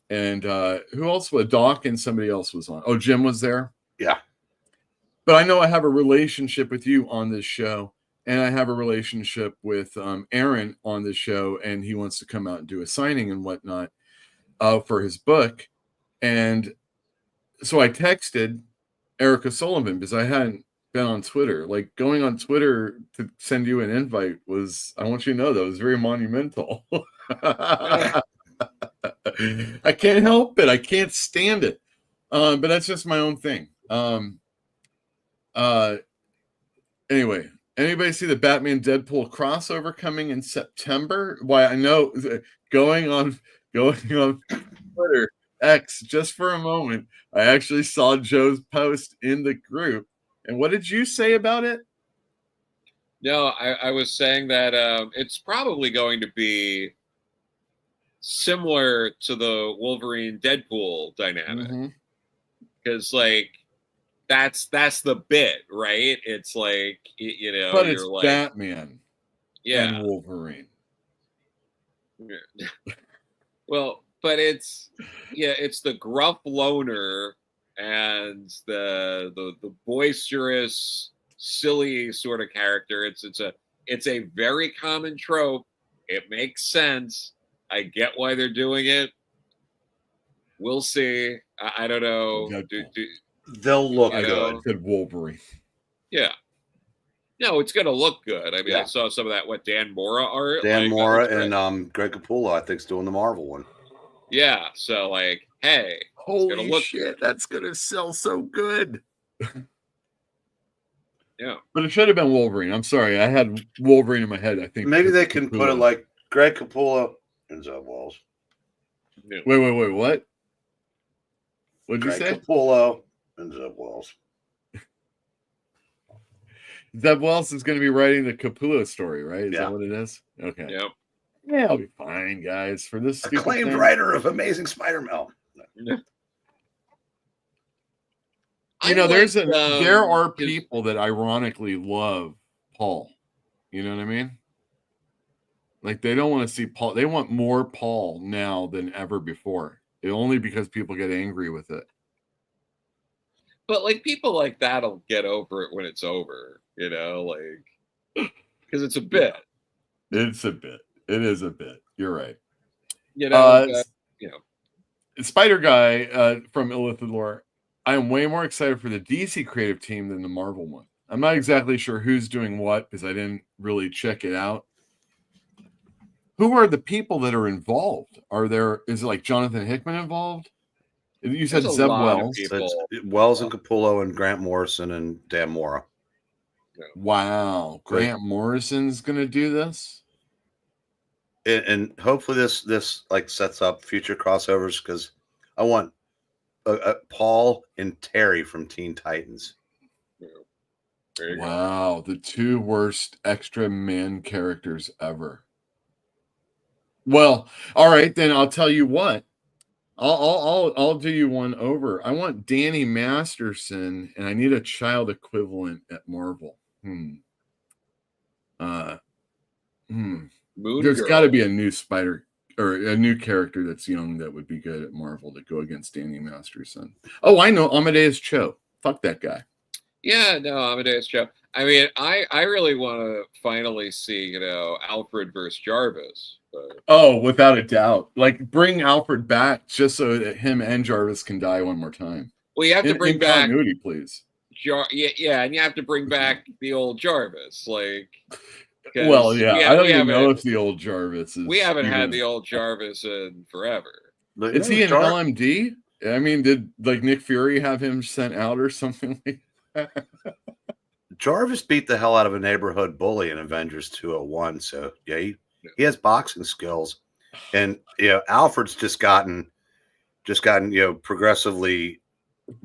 and who else was Doc, and somebody else was on. Oh, Jim was there. Yeah. But I know I have a relationship with you on this show, and I have a relationship with Aaron on this show, and he wants to come out and do a signing and whatnot for his book. And so I texted Eric O'Sullivan because I hadn't been on Twitter. Like, going on Twitter to send you an invite was, I want you to know, that was very monumental. I can't help it. I can't stand it. But that's just my own thing. Anyway, anybody see the Batman Deadpool crossover coming in September? Why, I know, going on Twitter X just for a moment, I actually saw Joe's post in the group. And what did you say about it? No, I was saying that it's probably going to be similar to the Wolverine Deadpool dynamic, because like that's the bit, right? It's like, but it's you're like Batman, and Wolverine. Yeah. Well, but it's the gruff loner and the boisterous, silly sort of character. It's a very common trope. It makes sense. I get why they're doing it. We'll see. I don't know. They'll look good. Good Wolverine. Yeah. No, it's going to look good. I mean, I saw some of that, Dan Mora art. Dan Mora and Greg Capullo, I think, is doing the Marvel one. Yeah. So, like, hey. Holy shit, that's going to sell so good. Yeah. But it should have been Wolverine. I'm sorry. I had Wolverine in my head. I think maybe they can put it like Greg Capullo and Zeb Wells. Yeah. Wait. What? What'd you say? Greg Capullo and Zeb Wells. Zeb Wells is going to be writing the Capullo story, right? Is that what it is? Okay. Yep. Yeah, I'll be fine, guys. For this acclaimed writer of Amazing Spider-Man. There are people that ironically love Paul. You know what I mean? Like, they don't want to see Paul. They want more Paul now than ever before. Only because people get angry with it. But like, people like that'll get over it when it's over, like, because it's a bit. It's a bit. It is a bit. You're right. Spider Guy from Illithidor. I am way more excited for the DC creative team than the Marvel one. I'm not exactly sure who's doing what because I didn't really check it out. Who are the people that are involved? Is it like Jonathan Hickman involved? You said Zeb Wells. It's Wells and Capullo and Grant Morrison and Dan Mora. Wow. Grant Morrison's going to do this? And hopefully this like sets up future crossovers, because I want Paul and Terry from Teen Titans. Wow. The two worst extra man characters ever. Well, all right, then I'll tell you what. I'll do you one over. I want Danny Masterson, and I need a child equivalent at Marvel. There's got to be a new Spider or a new character that's young that would be good at Marvel to go against Danny Masterson. Oh, I know, Amadeus Cho. Fuck that guy. Yeah, no, Amadeus Cho. I mean, I really want to finally see, Alfred versus Jarvis. But... Oh, without a doubt. Like, bring Alfred back just so that him and Jarvis can die one more time. Well, you have to bring back continuity, please. Yeah, and you have to bring back the old Jarvis, like. Well, yeah, I don't even know if the old Jarvis is. We haven't had the old Jarvis in forever. Is he an LMD? I mean, did like Nick Fury have him sent out or something like that? Jarvis beat the hell out of a neighborhood bully in Avengers 201. So yeah, he has boxing skills, and Alfred's just gotten progressively.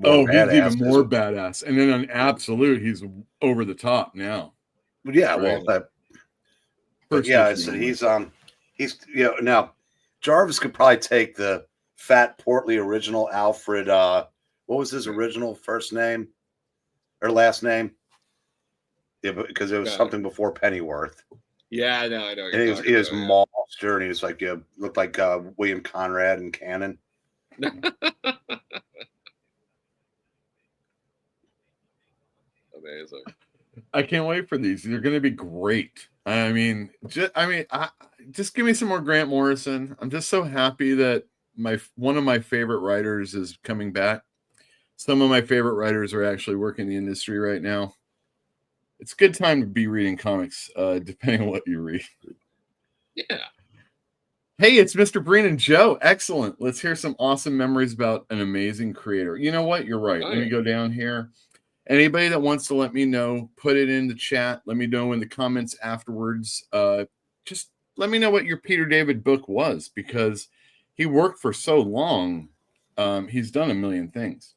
He's even more badass, and then on Absolute, he's over the top now. Yeah, right. He's now Jarvis could probably take the fat, portly original Alfred. What was his original first name or last name? Yeah, because it was something before Pennyworth. Yeah, I know. And he was monster, and he was like, looked like William Conrad in Cannon. Amazing. I can't wait for these. They're going to be great. I mean, just give me some more Grant Morrison. I'm just so happy that one of my favorite writers is coming back. Some of my favorite writers are actually working in the industry right now. It's a good time to be reading comics, depending on what you read. Yeah. Hey, it's Mr. Breen and Joe. Excellent. Let's hear some awesome memories about an amazing creator. You know what? You're right. Let me go down here. Anybody that wants to let me know, put it in the chat. Let me know in the comments afterwards. Just let me know what your Peter David book was, because he worked for so long. He's done a million things.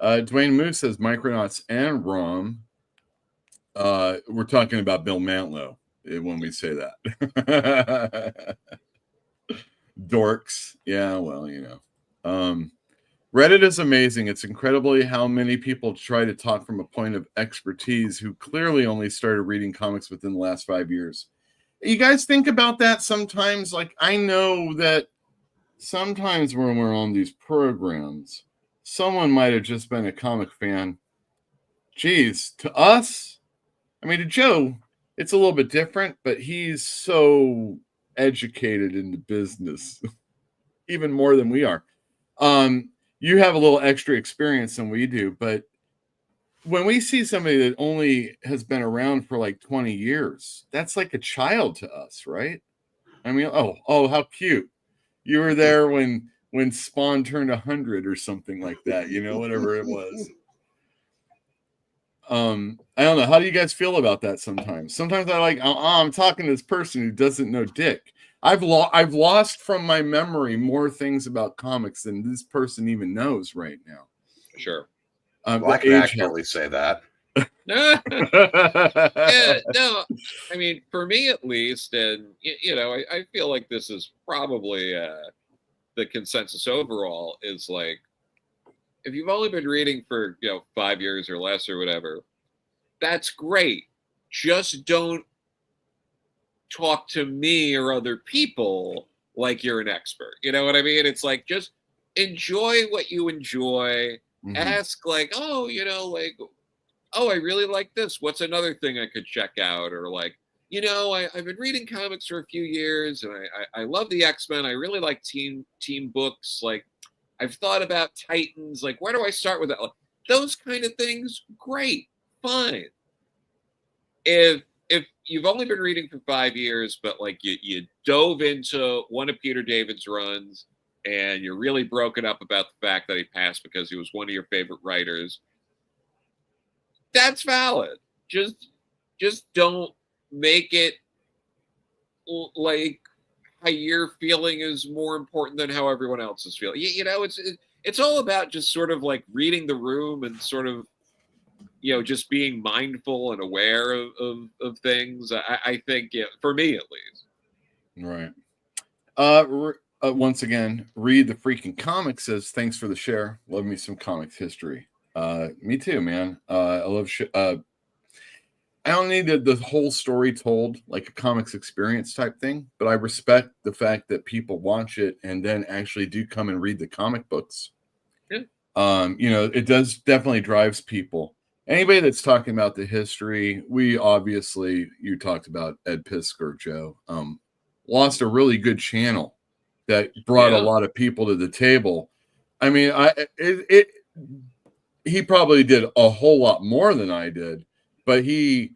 Dwayne Moose says Micronauts and ROM. We're talking about Bill Mantlo when we say that. Dorks. Yeah, well, Reddit is amazing. It's incredibly how many people try to talk from a point of expertise who clearly only started reading comics within the last 5 years. You guys think about that sometimes? Like, I know that sometimes when we're on these programs, someone might have just been a comic fan. Geez, to us, I mean, to Joe, it's a little bit different, but he's so educated in the business, even more than we are. You have a little extra experience than we do, but when we see somebody that only has been around for like 20 years, that's like a child to us, right? I mean, oh, how cute. You were there when Spawn turned 100 or something like that, whatever it was. I don't know. How do you guys feel about that sometimes? Sometimes I'm talking to this person who doesn't know dick. I've lost from my memory more things about comics than this person even knows right now. Sure. I can accurately say that. Yeah, no, I mean, for me at least, and I feel like this is probably the consensus overall is like, if you've only been reading for 5 years or less or whatever, that's great. Just don't talk to me or other people like you're an expert. You know what I mean? It's like, just enjoy what you enjoy. Mm-hmm. Ask like, oh, I really like this. What's another thing I could check out? Or like, I've been reading comics for a few years, and I love the X-Men. I really like team books. Like, I've thought about Titans. Like, where do I start with that? Like, those kind of things, great, fine. If you've only been reading for 5 years, but like you dove into one of Peter David's runs, and you're really broken up about the fact that he passed because he was one of your favorite writers, that's valid. Just don't make it like how you're feeling is more important than how everyone else is feeling. It's all about just sort of like reading the room and sort of, just being mindful and aware of things. I think, for me at least. Right. Once again, read the freaking comics. Says thanks for the share. Love me some comics history. Me too, man. I love. I don't need the whole story told like a comics experience type thing, but I respect the fact that people watch it and then actually do come and read the comic books. Yeah. It does definitely drives people. Anybody that's talking about the history, you talked about Ed Piskor, Joe, lost a really good channel that brought a lot of people to the table. I mean, he probably did a whole lot more than I did, but he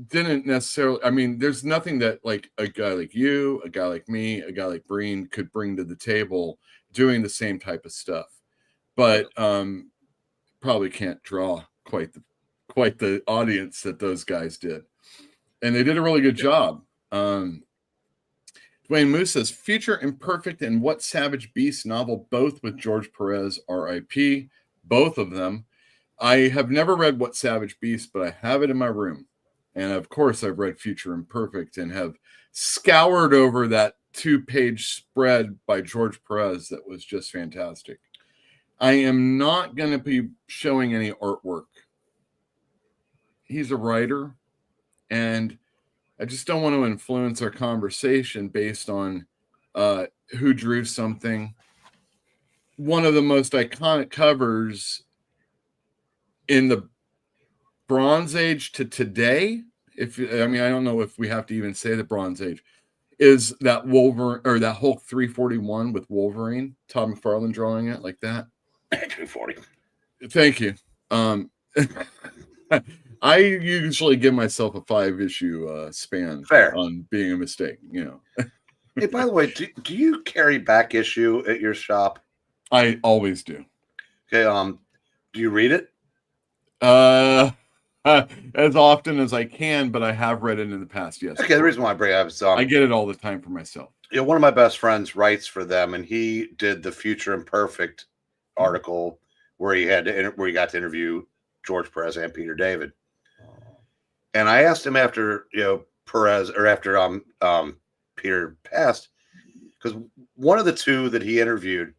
didn't necessarily. I mean, there's nothing that like a guy like you, a guy like me, a guy like Breen could bring to the table doing the same type of stuff. But probably can't draw quite the audience that those guys did, and they did a really good job. Dwayne Moose says Future Imperfect and What Savage Beast novel, both with George Perez, R.I.P. Both of them. I have never read What Savage Beast, but I have it in my room. And of course, I've read Future Imperfect and have scoured over that 2-page spread by George Perez that was just fantastic. I am not going to be showing any artwork. He's a writer, and I just don't want to influence our conversation based on who drew something. One of the most iconic covers in the Bronze Age to today, I don't know if we have to even say the Bronze Age, is that Wolverine or that Hulk 341 with Wolverine, Todd McFarlane drawing it like that. 240. Thank you. I usually give myself a 5-issue span on being a mistake, Hey, by the way, do you carry back issue at your shop? I always do. Okay. Do you read it? As often as I can, but I have read it in the past. Yes. Okay. The reason why I bring it up is I get it all the time for myself. Yeah, one of my best friends writes for them, and he did the Future Imperfect article where he got to interview George Perez and Peter David. And I asked him after Perez or after Peter passed, because one of the two that he interviewed,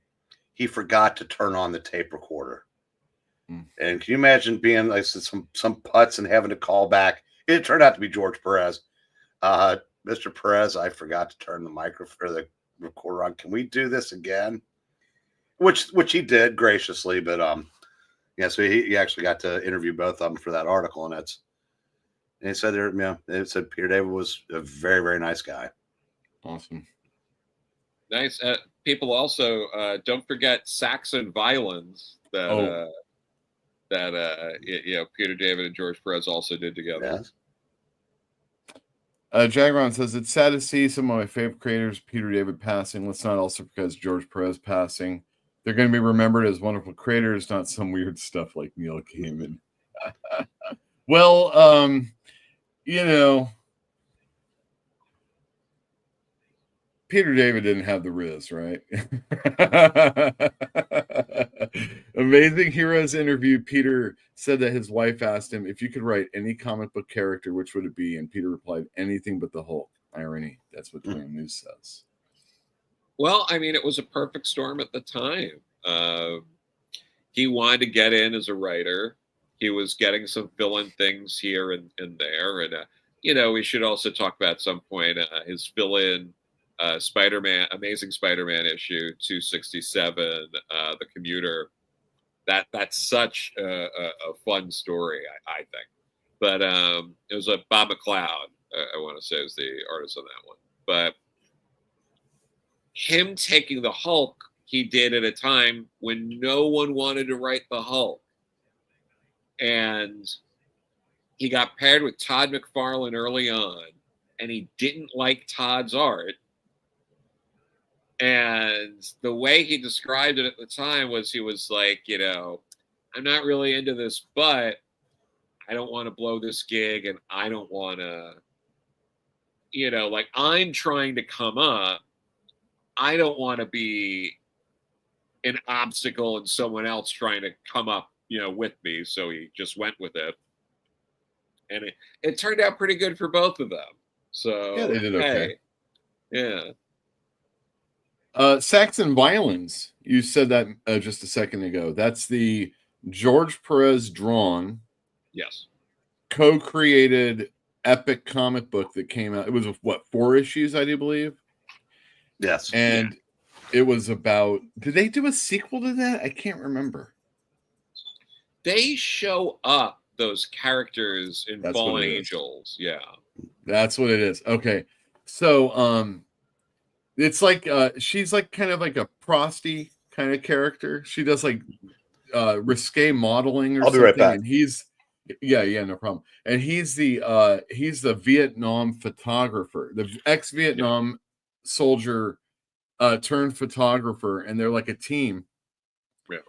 he forgot to turn on the tape recorder. And can you imagine being like some putz and having to call back? It turned out to be George Perez. Mr. Perez, I forgot to turn the microphone or the recorder on. Can we do this again? Which he did graciously, but so he actually got to interview both of them for that article, and he said it said Peter David was a very, very nice guy. Awesome. Nice. People also don't forget Saxon Violins that Peter David and George Perez also did together. Yes. Jagron says it's sad to see some of my favorite creators, Peter David, passing. Let's not also because George Perez passing. They're going to be remembered as wonderful creators, not some weird stuff like Neil Gaiman. Well, Peter David didn't have the Riz, right? Amazing Heroes interview. Peter said that his wife asked him, if you could write any comic book character, which would it be? And Peter replied, anything but the Hulk. Irony. That's what Dwayne News says. Well, I mean, it was a perfect storm at the time. He wanted to get in as a writer. He was getting some fill-in things here and there. And, we should also talk about at some point his fill-in Spider-Man, Amazing Spider-Man issue 267, The Commuter. That's such a fun story, I think. But it was Bob McLeod, I want to say, is the artist on that one. But him taking the Hulk, he did at a time when no one wanted to write the Hulk. And he got paired with Todd McFarlane early on, and he didn't like Todd's art. And the way he described it at the time was he was like, I'm not really into this, but I don't want to blow this gig, and I don't want to, I'm trying to come up. I don't want to be an obstacle and someone else trying to come up, with me. So he just went with it. And it turned out pretty good for both of them. So yeah, they did okay. Yeah. Saxon Violins. You said that just a second ago. That's the George Perez drawn, Yes, co-created epic comic book that came out. It was what, 4 issues, I do believe. Yes, and it was about. Did they do a sequel to that? I can't remember. They show up, those characters in That's Fallen what it is. Angels. Yeah, That's what it is. Okay, so it's like she's like kind of like a prosty kind of character. She does like risque modeling or I'll be something, right back. and he's no problem. And he's the Vietnam photographer, the ex-Vietnam soldier turned photographer, and they're like a team. Yeah.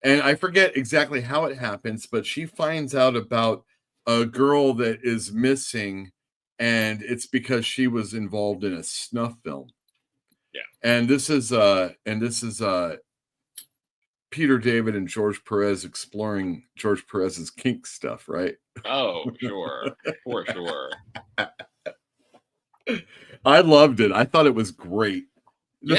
And I forget exactly how it happens, but she finds out about a girl that is missing, and it's because she was involved in a snuff film. Yeah. And this is Peter David and George Perez exploring George Perez's kink stuff, right? Oh, sure. For sure. I loved it. I thought it was great. The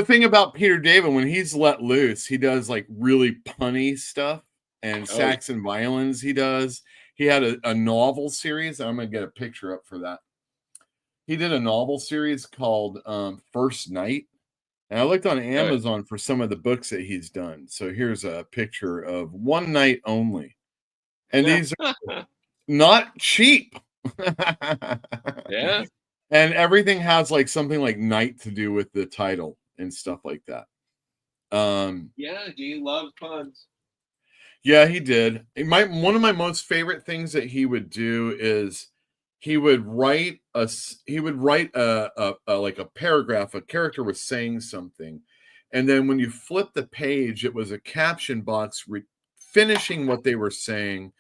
thing about Peter David, when he's let loose, he does like really punny stuff, and Saxon Violins he does. He had a novel series. I'm going to get a picture up for that. He did a novel series called First Night. And I looked on Amazon for some of the books that he's done. So here's a picture of One Night Only. And these are not cheap. Yeah. And everything has like something like night to do with the title and stuff like that. Yeah, he loved puns. Yeah, he did. One of my most favorite things that he would do is he would write a like a paragraph. A character was saying something, and then when you flip the page, it was a caption box finishing what they were saying,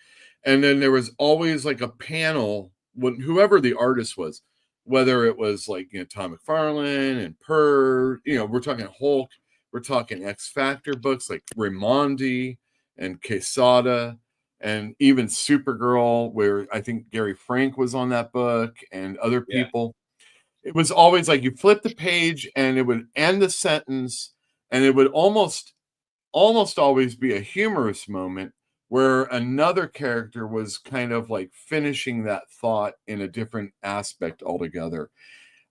and then there was always like a panel when whoever the artist was, whether it was like Tom McFarlane and we're talking Hulk, we're talking X Factor books like Raimondi and Quesada, and even Supergirl, where I think Gary Frank was on that book, and other people. Yeah. It was always like you flip the page and it would end the sentence, and it would almost always be a humorous moment where another character was kind of like finishing that thought in a different aspect altogether.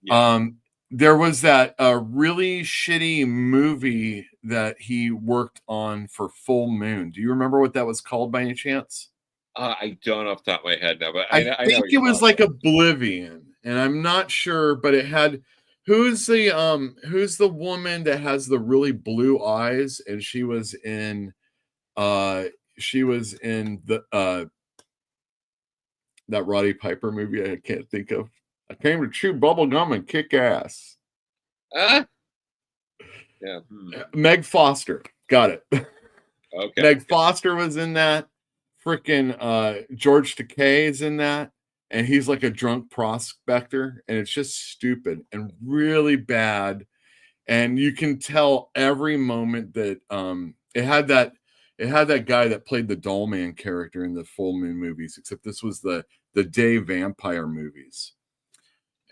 Yeah. There was that really shitty movie that he worked on for Full Moon. Do you remember what that was called by any chance? I don't off the top of my head now, but I think it was like Oblivion, and I'm not sure, but it had who's the woman that has the really blue eyes, and she was in the that Roddy Piper movie I can't think of. I came to chew bubble gum and kick ass. Yeah. Meg Foster. Got it. Okay. Meg Foster was in that. Freaking George Takei is in that. And he's like a drunk prospector. And it's just stupid and really bad. And you can tell every moment that it had that guy that played the Doll Man character in the Full Moon movies, except this was the day vampire movies.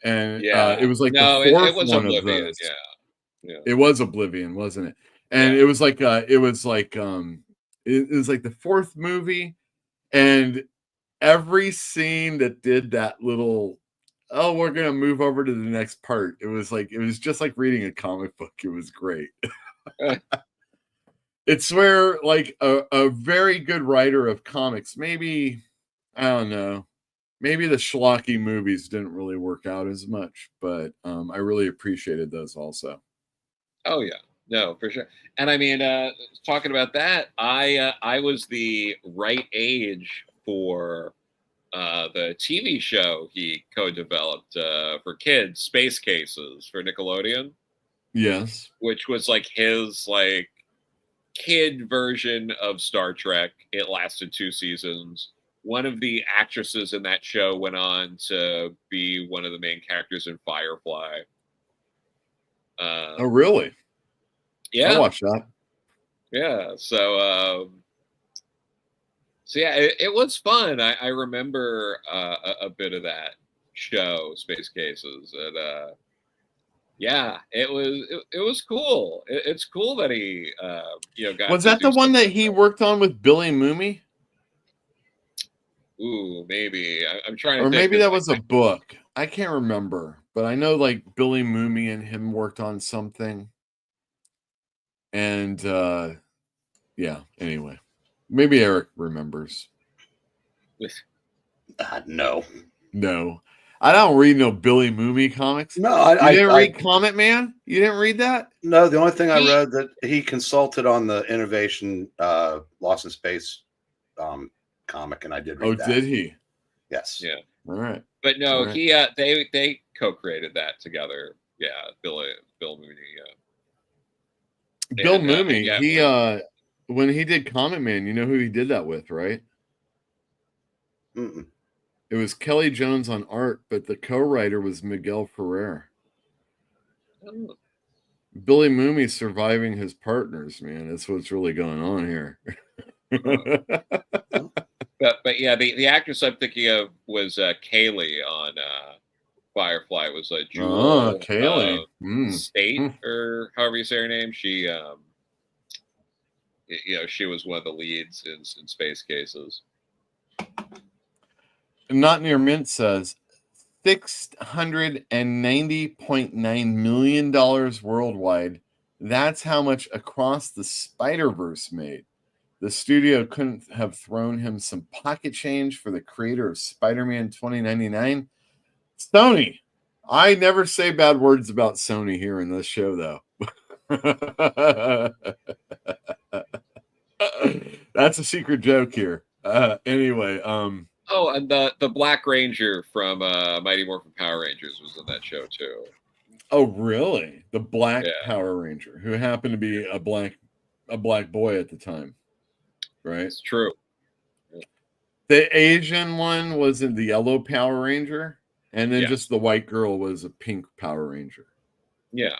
And it was like the fourth one of those. Yeah. It was Oblivion, wasn't it? And it was like it was like the fourth movie, and every scene that did that little we're gonna move over to the next part, it was just like reading a comic book. It was great. It's where like a very good writer of comics, maybe, I don't know, maybe the schlocky movies didn't really work out as much, but I really appreciated those also. Oh yeah, no, for sure. And I mean, talking about that, I was the right age for the TV show he co-developed for kids, Space Cases, for Nickelodeon. Yes, which was like his like kid version of Star Trek. It lasted 2 seasons. One of the actresses in that show went on to be one of the main characters in Firefly. Oh, really? Yeah. I watched that. Yeah. So yeah, it was fun. I remember a bit of that show, Space Cases. And Yeah, it was cool. It's cool that he got. Was to that do the one something. that he worked on with Billy Mooney? Ooh, maybe. I'm trying to Or think. maybe that was a book. I can't remember, but I know like Billy Mooney and him worked on something. And yeah, anyway, maybe Eric remembers. No. I don't read no Billy Mooney comics. No, you didn't read Comet Man? You didn't read that? No, the only thing I read that he consulted on the Innovation Lost in Space comic, and I did read that. Oh, did he? Yes. Yeah. All right. But no, All right. he they co-created that together. Yeah, Bill Mooney. Bill Mooney, he when he did Comet Man, you know who he did that with, right? Mm-mm. It was Kelly Jones on art, but the co-writer was Miguel Ferrer. Oh. Billy Mooney surviving his partners, man. That's what's really going on here. But yeah, the actress I'm thinking of was Kaylee on Firefly. It was Jewel Kaylee State, or however you say her name. She she was one of the leads in Space Cases. Not Near Mint says $690.9 million worldwide. That's how much Across the Spider-Verse made. The studio couldn't have thrown him some pocket change for the creator of Spider-Man 2099. Sony. I never say bad words about Sony here in this show, though. That's a secret joke here. Anyway, Oh, and the Black Ranger from Mighty Morphin Power Rangers was in that show too. Oh, really? The Black Power Ranger, who happened to be a black boy at the time, right? It's true. Yeah. The Asian one was in the Yellow Power Ranger, and then just the white girl was a pink Power Ranger. Yeah.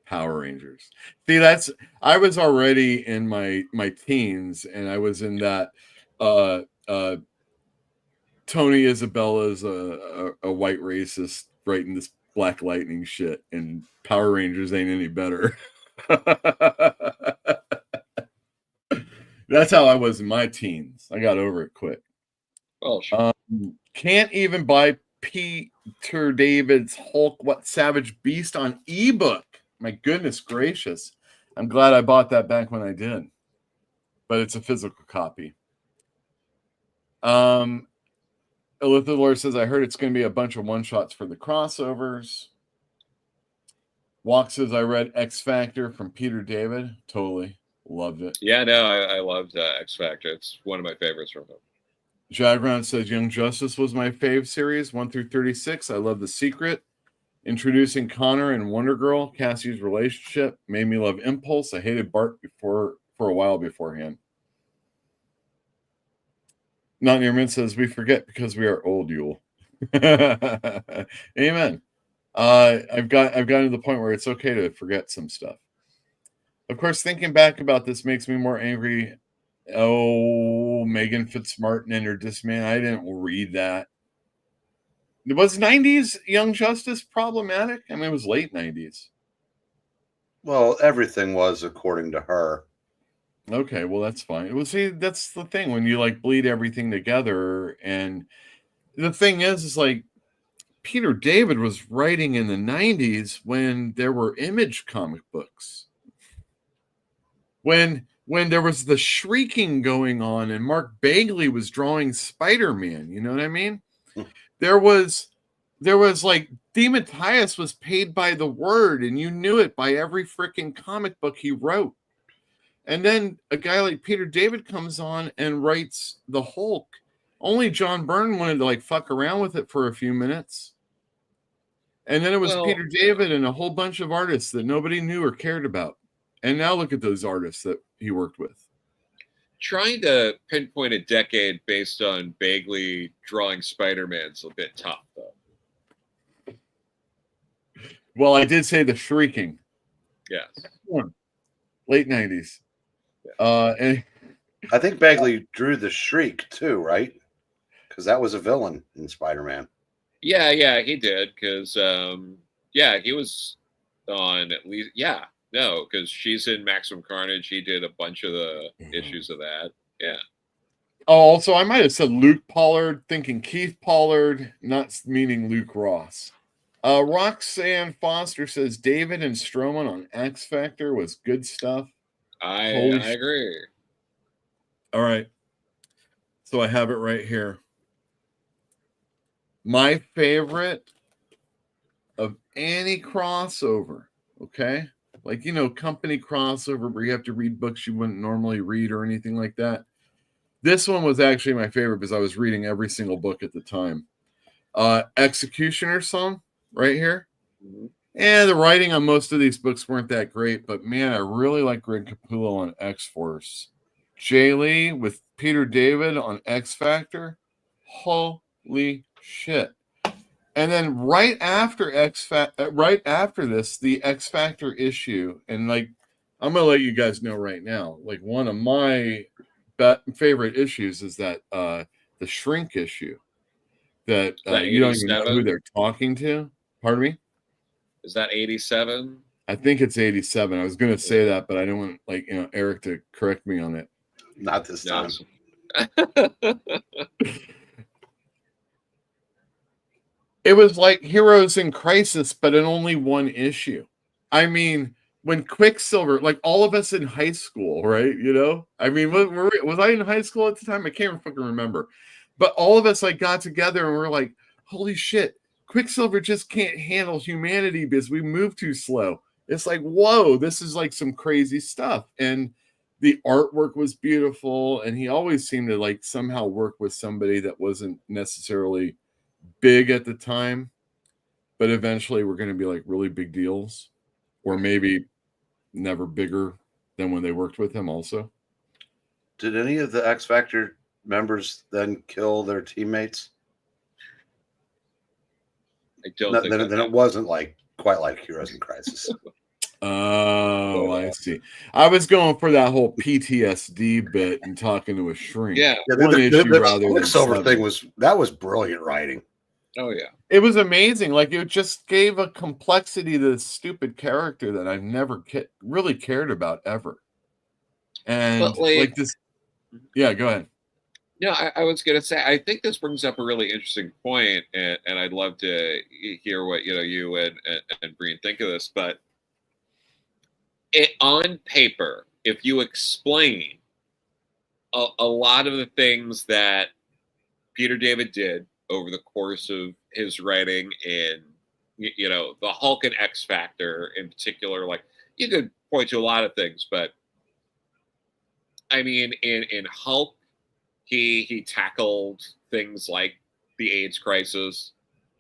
Power Rangers. See, I was already in my teens, and I was in that Tony Isabella's a white racist writing this Black Lightning shit, and Power Rangers ain't any better. That's how I was in my teens. I got over it quick. Oh, sure. Can't even buy Peter David's Hulk What Savage Beast on ebook. My goodness gracious. I'm glad I bought that back when I did. But it's a physical copy. Elithor says, I heard it's going to be a bunch of one-shots for the crossovers. Walk says, I read X Factor from Peter David. Totally. Loved it. Yeah, no, I loved X Factor. It's one of my favorites from him. Jagron says, Young Justice was my fave series, 1 through 36. I love The Secret. Introducing Connor and Wonder Girl, Cassie's relationship, made me love Impulse. I hated Bart for a while beforehand. Not Near Mint says, we forget because we are old, Yule. Amen. I've gotten to the point where it's okay to forget some stuff. Of course, thinking back about this makes me more angry. Oh, Megan Fitzmartin and her Discman. I didn't read that. Was 90s Young Justice problematic? I mean, it was late 90s. Well, everything was according to her. Okay, well, that's fine. Well, see, that's the thing when you like bleed everything together. And the thing is like Peter David was writing in the 90s when there were Image comic books. When there was the shrieking going on and Mark Bagley was drawing Spider-Man, you know what I mean? There was like DeMatteis was paid by the word, and you knew it by every freaking comic book he wrote. And then a guy like Peter David comes on and writes the Hulk. Only John Byrne wanted to like fuck around with it for a few minutes. And then it was Peter David and a whole bunch of artists that nobody knew or cared about. And now look at those artists that he worked with. Trying to pinpoint a decade based on Bagley drawing Spider-Man's a bit tough, though. Well, I did say the shrieking. Yes. Late 90s. And I think Bagley drew the Shriek too, right? Because that was a villain in Spider-Man. Yeah, he did. Because Yeah, he was on at least. Yeah, no, because she's in Maximum Carnage. He did a bunch of the issues of that. Yeah. Oh, also, I might have said Luke Pollard, thinking Keith Pollard, not meaning Luke Ross. Roxanne Foster says David and Strowman on X Factor was good stuff. I agree. All right. So I have it right here. My favorite of any crossover, okay? Like, company crossover where you have to read books you wouldn't normally read or anything like that. This one was actually my favorite because I was reading every single book at the time. X-Cutioner song right here. Mm-hmm. And the writing on most of these books weren't that great, but man, I really like Greg Capullo on X-Force. Jay Lee with Peter David on X Factor. Holy shit. And then right after this, the X Factor issue, and like I'm gonna let you guys know right now, like one of my favorite issues is that the Shrink issue that you don't even know who they're talking to. Pardon me? Is that 87? I think it's 87. I was gonna say that, but I don't want Eric to correct me on it. Not this time. It was like Heroes in Crisis, but in only one issue. I mean, when Quicksilver, like all of us in high school, right? I mean, was I in high school at the time? I can't fucking remember. But all of us like got together and we're like, holy shit, Quicksilver just can't handle humanity because we move too slow. It's like, whoa, this is like some crazy stuff. And the artwork was beautiful. And he always seemed to like somehow work with somebody that wasn't necessarily big at the time, but eventually we're going to be like really big deals, or maybe never bigger than when they worked with him also. Did any of the X Factor members then kill their teammates? I don't think then it wasn't like quite like Heroes in Crisis. Oh, I see. I was going for that whole PTSD bit and talking to a shrink. Yeah, the Quicksilver thing was brilliant writing. Oh yeah, it was amazing. Like it just gave a complexity to this stupid character that I've never really cared about ever. And like this, yeah, go ahead. No, I was going to say, I think this brings up a really interesting point, and I'd love to hear what you and Breen think of this. But on paper, if you explain a lot of the things that Peter David did over the course of his writing in, the Hulk and X Factor in particular, like you could point to a lot of things, but I mean, in Hulk, he tackled things like the AIDS crisis,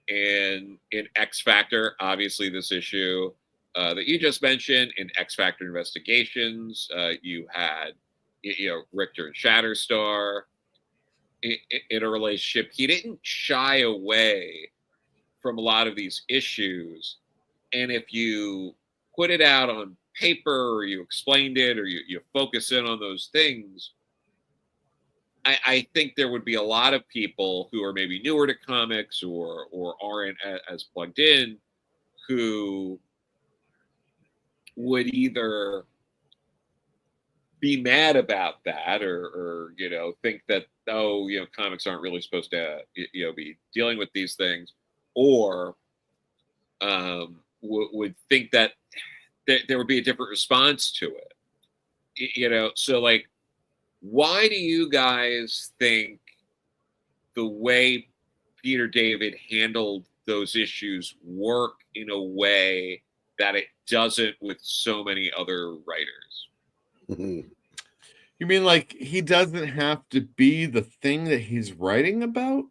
and in X Factor, obviously this issue that you just mentioned in X Factor Investigations, you had Richter and Shatterstar in a relationship. He didn't shy away from a lot of these issues, and if you put it out on paper or you explained it or you focus in on those things, I think there would be a lot of people who are maybe newer to comics or aren't as plugged in who would either be mad about that or think that, comics aren't really supposed to be dealing with these things, or would think that there would be a different response to it. So like, why do you guys think the way Peter David handled those issues work in a way that it doesn't with so many other writers? You mean like he doesn't have to be the thing that he's writing about?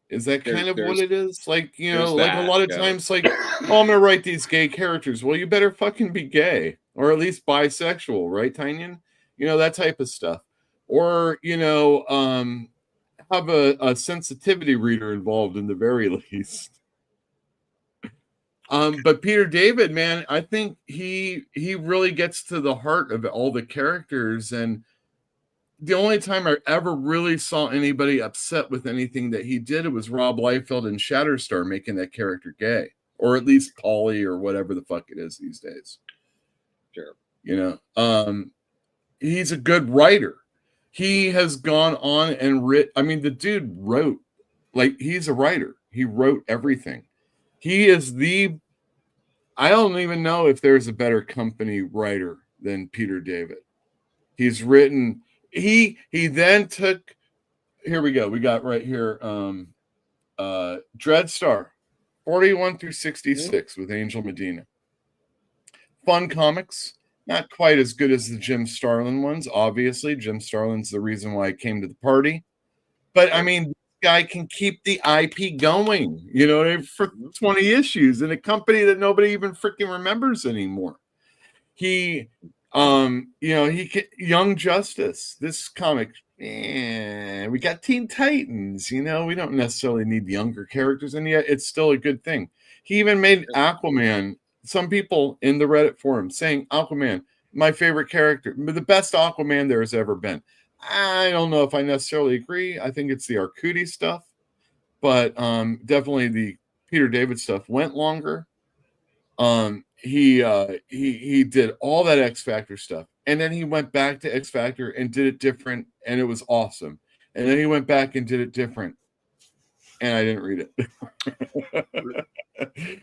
Is that kind of what it is? Like, like a lot of times, like, oh, I'm going to write these gay characters. Well, you better fucking be gay or at least bisexual, right, Tynion? That type of stuff. Or, have a sensitivity reader involved in the very least. But Peter David, man, I think he really gets to the heart of all the characters, and the only time I ever really saw anybody upset with anything that he did, it was Rob Liefeld and Shatterstar making that character gay, or at least poly, or whatever the fuck it is these days. Sure. You know, he's a good writer. He has gone on and the dude wrote, like, he's a writer. He wrote everything. He is I don't even know if there's a better company writer than Peter David. He's written, he then took, here we go. We got right here, Dreadstar, 41 through 66 with Angel Medina. Fun comics. Not quite as good as the Jim Starlin ones, obviously. Jim Starlin's the reason why I came to the party. But, I mean, this guy can keep the IP going, you know, for 20 issues in a company that nobody even freaking remembers anymore. He, you know, Young Justice, this comic, we got Teen Titans, you know, we don't necessarily need younger characters, and yet it's still a good thing. He even made Aquaman. Some people in the Reddit forum saying Aquaman, my favorite character, the best Aquaman there has ever been. I don't know if I necessarily agree. I think it's the Arcudi stuff, but definitely the Peter David stuff went longer. He did all that X Factor stuff, and then he went back to X Factor and did it different, and it was awesome. And then he went back and did it different, and I didn't read it.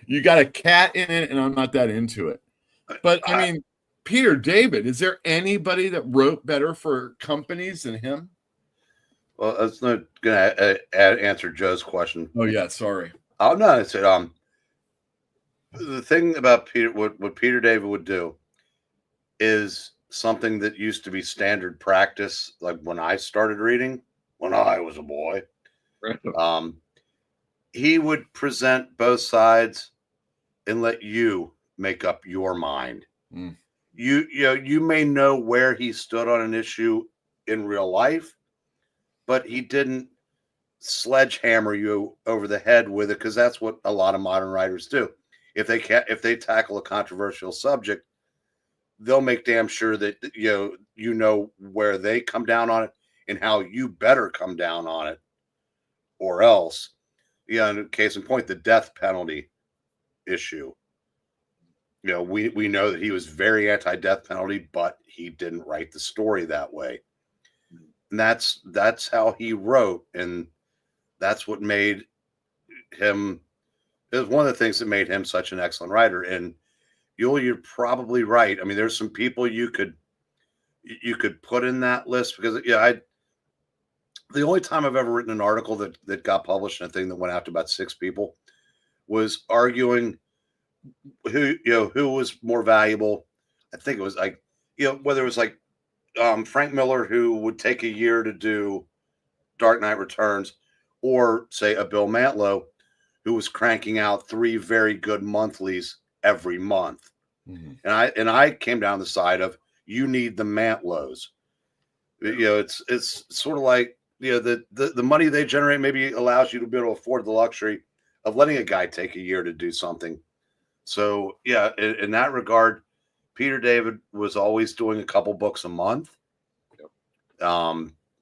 You got a cat in it, and I'm not that into it. But I mean, Peter David, is there anybody that wrote better for companies than him? Well, that's not going to answer Joe's question. Oh yeah, sorry. Oh no, I said the thing about Peter, what Peter David would do, is something that used to be standard practice. Like when I started reading, when I was a boy, he would present both sides and let you make up your mind. Mm. You may know where he stood on an issue in real life, but he didn't sledgehammer you over the head with it, because that's what a lot of modern writers do. If they tackle a controversial subject, they'll make damn sure that you know where they come down on it and how you better come down on it, or else. In case in point, the death penalty issue. You know, we know that he was very anti-death penalty, but he didn't write the story that way. And that's how he wrote, and that's what made him. It was one of the things that made him such an excellent writer. And you're probably right. I mean, there's some people you could put in that list, because the only time I've ever written an article that got published in a thing that went out to about 6 people was arguing who was more valuable. I think it was like, whether it was like Frank Miller, who would take a year to do Dark Knight Returns, or say a Bill Mantlo, who was cranking out 3 very good monthlies every month. Mm-hmm. And I came down the side of, you need the Mantlos. It's sort of like, the money they generate maybe allows you to be able to afford the luxury of letting a guy take a year to do something. So yeah, in that regard, Peter David was always doing a couple books a month. Yep.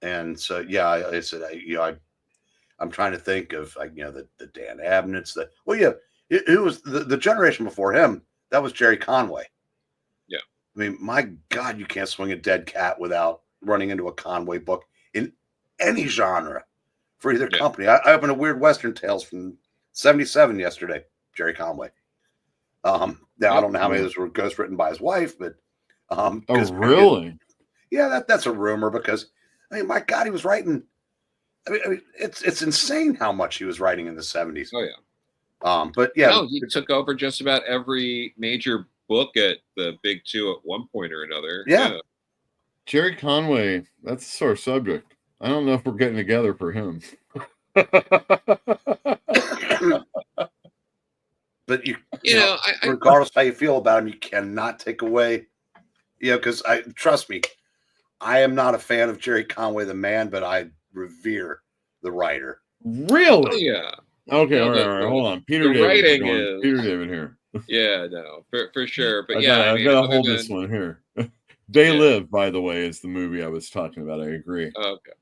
And so yeah, I said, I'm trying to think of the Dan Abnett's, it was the generation before him. That was Jerry Conway. Yeah. I mean, my God, you can't swing a dead cat without running into a Conway book in any genre for either company. I opened a Weird Western Tales from 77 yesterday, Jerry Conway. Now I don't know how many of those were ghostwritten by his wife, but oh really? That's a rumor, because I mean, my God, he was writing. I mean, it's insane how much he was writing in the 70s. Oh yeah. But yeah, no, he took over just about every major book at the Big Two at one point or another. Yeah. Jerry Conway, that's a sore subject. I don't know if we're getting together for him. But regardless how you feel about him, you cannot take away, because trust me, I am not a fan of Jerry Conway the man, but I revere the writer. Really? Oh yeah. Okay, all right. Hold on. Peter David here. Yeah, no, for sure. But I've got to hold this one here. They Live, by the way, is the movie I was talking about. I agree. Okay.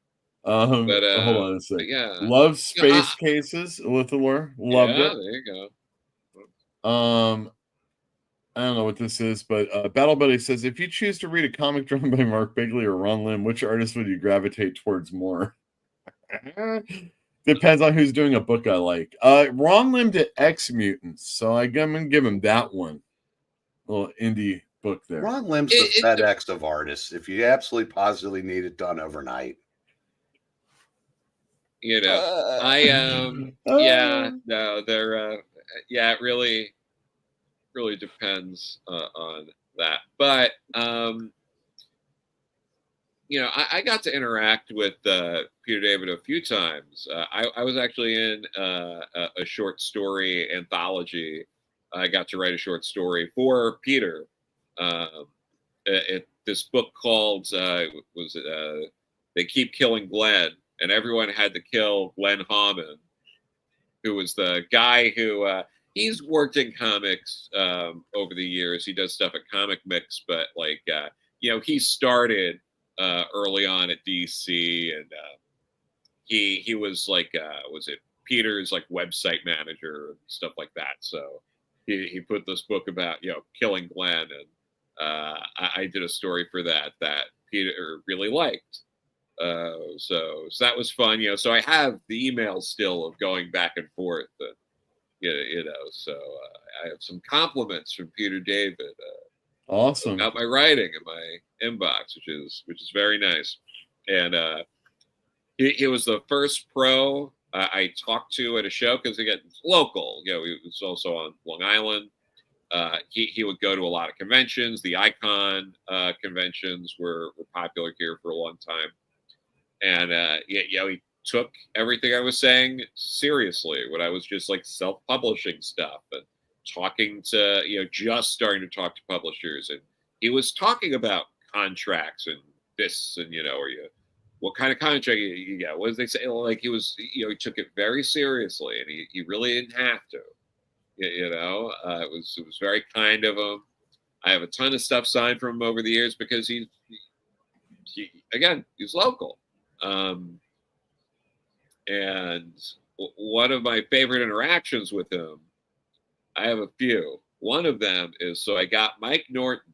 But hold on a second. Yeah. Love Space Cases, Lithilor. Loved it. There you go. I don't know what this is, but Battle Buddy says, if you choose to read a comic drawn by Mark Bigley or Ron Lim, which artist would you gravitate towards more? Depends on who's doing a book I like. Ron Lim did X Mutants, so I'm gonna give him that one. Little indie book there. Ron Lim's the FedEx of artists. If you absolutely positively need it done overnight. You know, they're it really depends on that. But you know, I got to interact with Peter David a few times. I was actually in a short story anthology. I got to write a short story for Peter. This book called They Keep Killing Glenn, and everyone had to kill Glenn Hammond, who was the guy who he's worked in comics over the years. He does stuff at Comic Mix, but like you know, he started early on at DC, and he was like was it Peter's like website manager and stuff like that. So he put this book about, you know, killing Glenn, and I did a story for that Peter really liked. So that was fun, you know. So I have the emails still of going back and forth, you know. So I have some compliments from Peter David. Awesome. About my writing in my inbox, which is very nice. And he was the first pro I talked to at a show, because again, local. You know, he was also on Long Island. He would go to a lot of conventions. The Icon conventions were popular here for a long time. And you know, he took everything I was saying seriously when I was just like self-publishing stuff and talking to, you know, just starting to talk to publishers. And he was talking about contracts and this, and, you know, what kind of contract you get. What did they say? Like, he was, you know, he took it very seriously, and he really didn't have to. You know, it was very kind of him. I have a ton of stuff signed from him over the years because he again, he's local. And one of my favorite interactions with him, I have a few. One of them is, so I got Mike Norton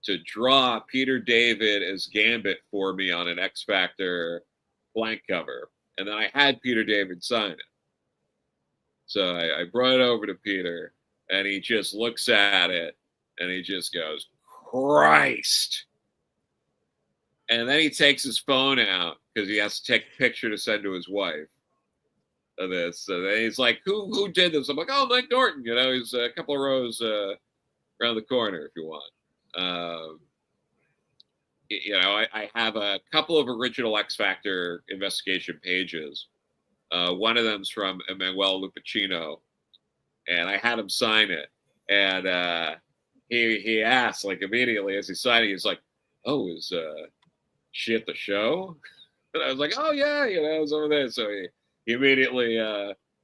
to draw Peter David as Gambit for me on an X Factor blank cover, and then I had Peter David sign it. So I brought it over to Peter, and he just looks at it, and he just goes, Christ. And then he takes his phone out because he has to take a picture to send to his wife of this. So then he's like, who did this? I'm like, oh, Mike Norton. You know, he's a couple of rows around the corner if you want. You know, I have a couple of original X Factor investigation pages. One of them's from Emanuele Lupacino, and I had him sign it. And he asked, like, immediately as he signed it, he's like, oh, is she at the show? And I was like, oh, yeah, you know, I was over there. So he immediately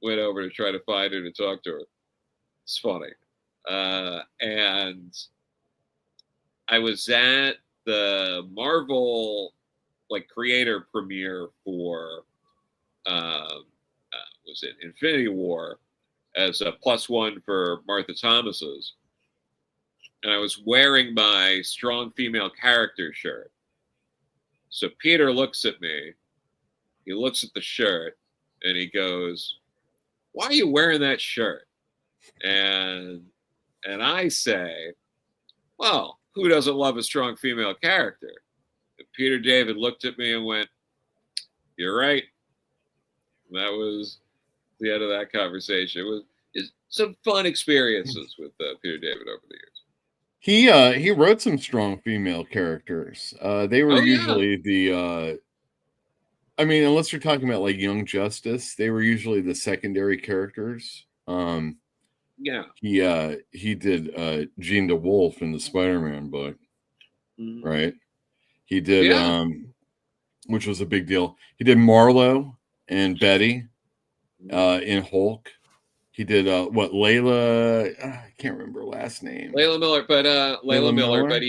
went over to try to find her to talk to her. It's funny. And I was at the Marvel like creator premiere for was it Infinity War as a +1 for Martha Thomas's, and I was wearing my strong female character shirt. So Peter looks at me, he looks at the shirt, and he goes, why are you wearing that shirt? And I say, well, who doesn't love a strong female character? And Peter David looked at me and went, you're right. And that was the end of that conversation. It was some fun experiences with Peter David over the years. He wrote some strong female characters. They were usually the I mean, unless you're talking about like Young Justice, they were usually the secondary characters. Yeah. He did Jean DeWolf in the Spider-Man book. Mm-hmm. Right? He did which was a big deal. He did Marlowe and Betty in Hulk. He did what Layla? I can't remember her last name. Layla Miller, but Layla Miller, Miller? but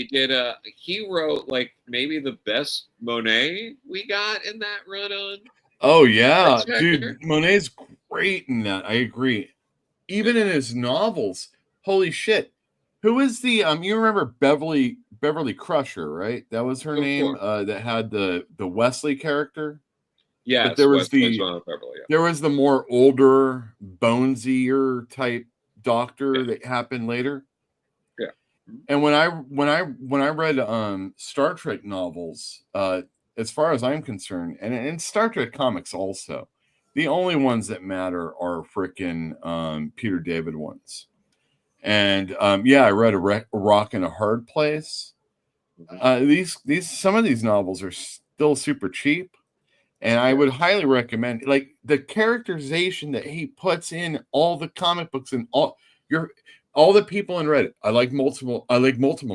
he wrote like maybe the best Monet we got in that run on. Oh yeah, X-Factor. dude, Monet's great in that. I agree. Even in his novels, holy shit. Who is the you remember Beverly Crusher, right? That was her name, that had the Wesley character. Yeah, but there was Beverly, yeah. there was the more older, bonesier type doctor that happened later. Yeah. And when I read Star Trek novels, as far as I'm concerned, and Star Trek comics also, the only ones that matter are frickin' Peter David ones. And I read a Rock in a Hard Place. These some of these novels are still super cheap, and I would highly recommend, like, the characterization that he puts in all the comic books and all the people in Reddit. I like Multiple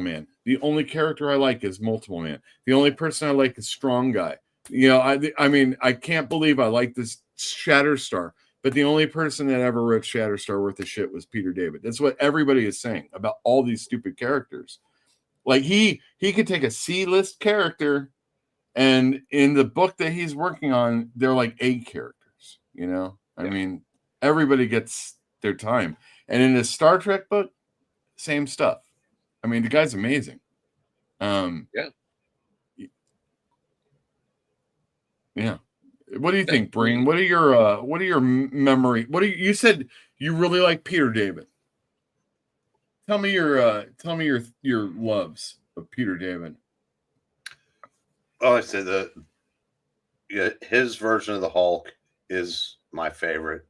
Man. The only character I like is Multiple Man. The only person I like is Strong Guy. I mean, I can't believe I like this Shatterstar, but the only person that ever wrote Shatterstar worth of shit was Peter David. That's what everybody is saying about all these stupid characters. Like, he could take a C-list character, and in the book that he's working on, they're like A characters. I mean, everybody gets their time. And in the Star Trek book, same stuff. I mean, the guy's amazing. Yeah. What do you think, Breen? What are your memory? You said you really like Peter David. Tell me your loves of Peter David. Oh, I said his version of the Hulk is my favorite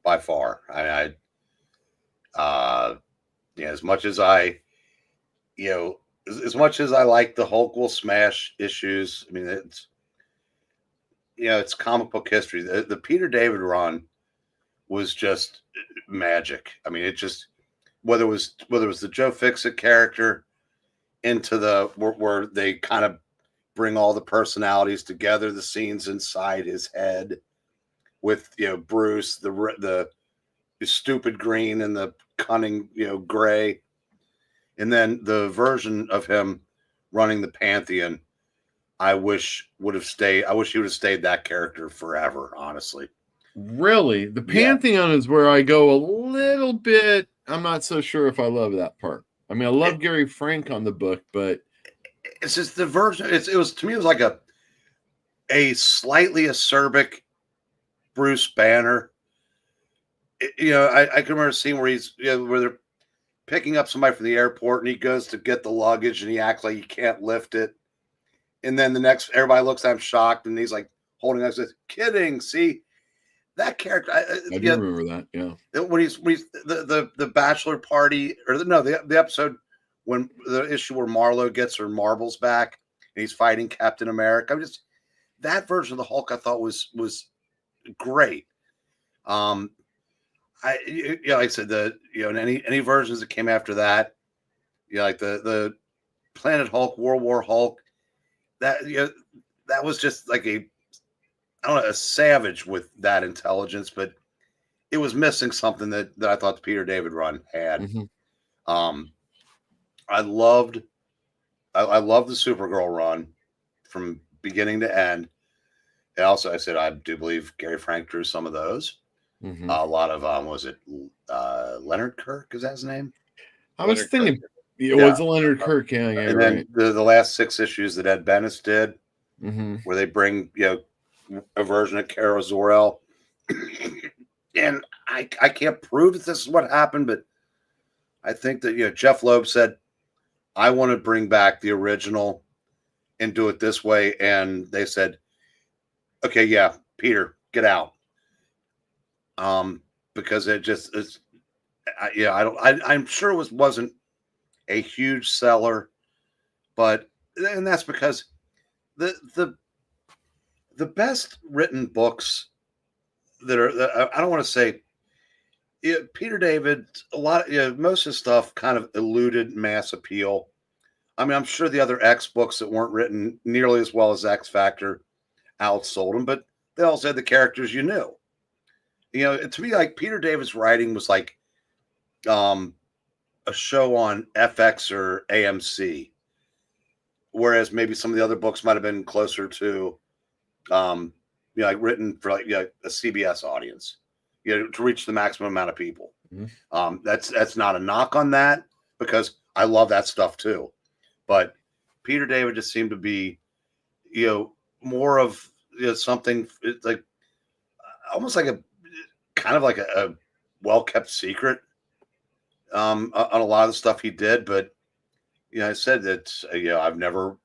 by far. As much as as much as I like the Hulk will smash issues, I mean, it's comic book history. The Peter David run was just magic. I mean, it just, whether it was the Joe Fixit character into where they kind of bring all the personalities together, the scenes inside his head with Bruce, the stupid green and the cunning gray, and then the version of him running the Pantheon. I wish he would have stayed that character forever, honestly. Really? The Pantheon is where I go a little bit. I'm not so sure if I love that part. I mean, I love Gary Frank on the book, but it's just the version. It was to me, it was like a slightly acerbic Bruce Banner. I can remember a scene where where they're picking up somebody from the airport, and he goes to get the luggage, and he acts like he can't lift it. And then everybody looks at him shocked, and he's like holding up, says, "Kidding, see." That character, I do remember that. Yeah, when he's the bachelor party, or the episode when the issue where Marlo gets her marbles back and he's fighting Captain America. That version of the Hulk I thought was great. Like I said, any versions that came after that, like the Planet Hulk, World War Hulk, that was just like a savage with that intelligence, but it was missing something that I thought the Peter David run had. I loved the Supergirl run from beginning to end. And also, I said I do believe Gary Frank drew some of those. A lot of was it Leonard Kirk? Is that his name? I was thinking it was Leonard Kirk. Yeah, and then the last 6 issues that Ed Bennis did, where they bring a version of Kara Zor-El. And I can't prove that this is what happened, but I think that Jeff Loeb said, I want to bring back the original and do it this way. And they said, okay, yeah, Peter, get out. Because it just is, I'm sure it wasn't a huge seller, and that's because the best written books that are, I don't want to say, Peter David, most of his stuff kind of eluded mass appeal. I mean, I'm sure the other X books that weren't written nearly as well as X Factor outsold them, but they also had the characters you knew. You know, to me, like Peter David's writing was like a show on FX or AMC, whereas maybe some of the other books might have been closer to, like written for like a CBS audience, to reach the maximum amount of people. Mm-hmm. That's not a knock on that, because I love that stuff too. But Peter David just seemed to be, more of something like almost like a kind of like a well-kept secret on a lot of the stuff he did. But I said that I've never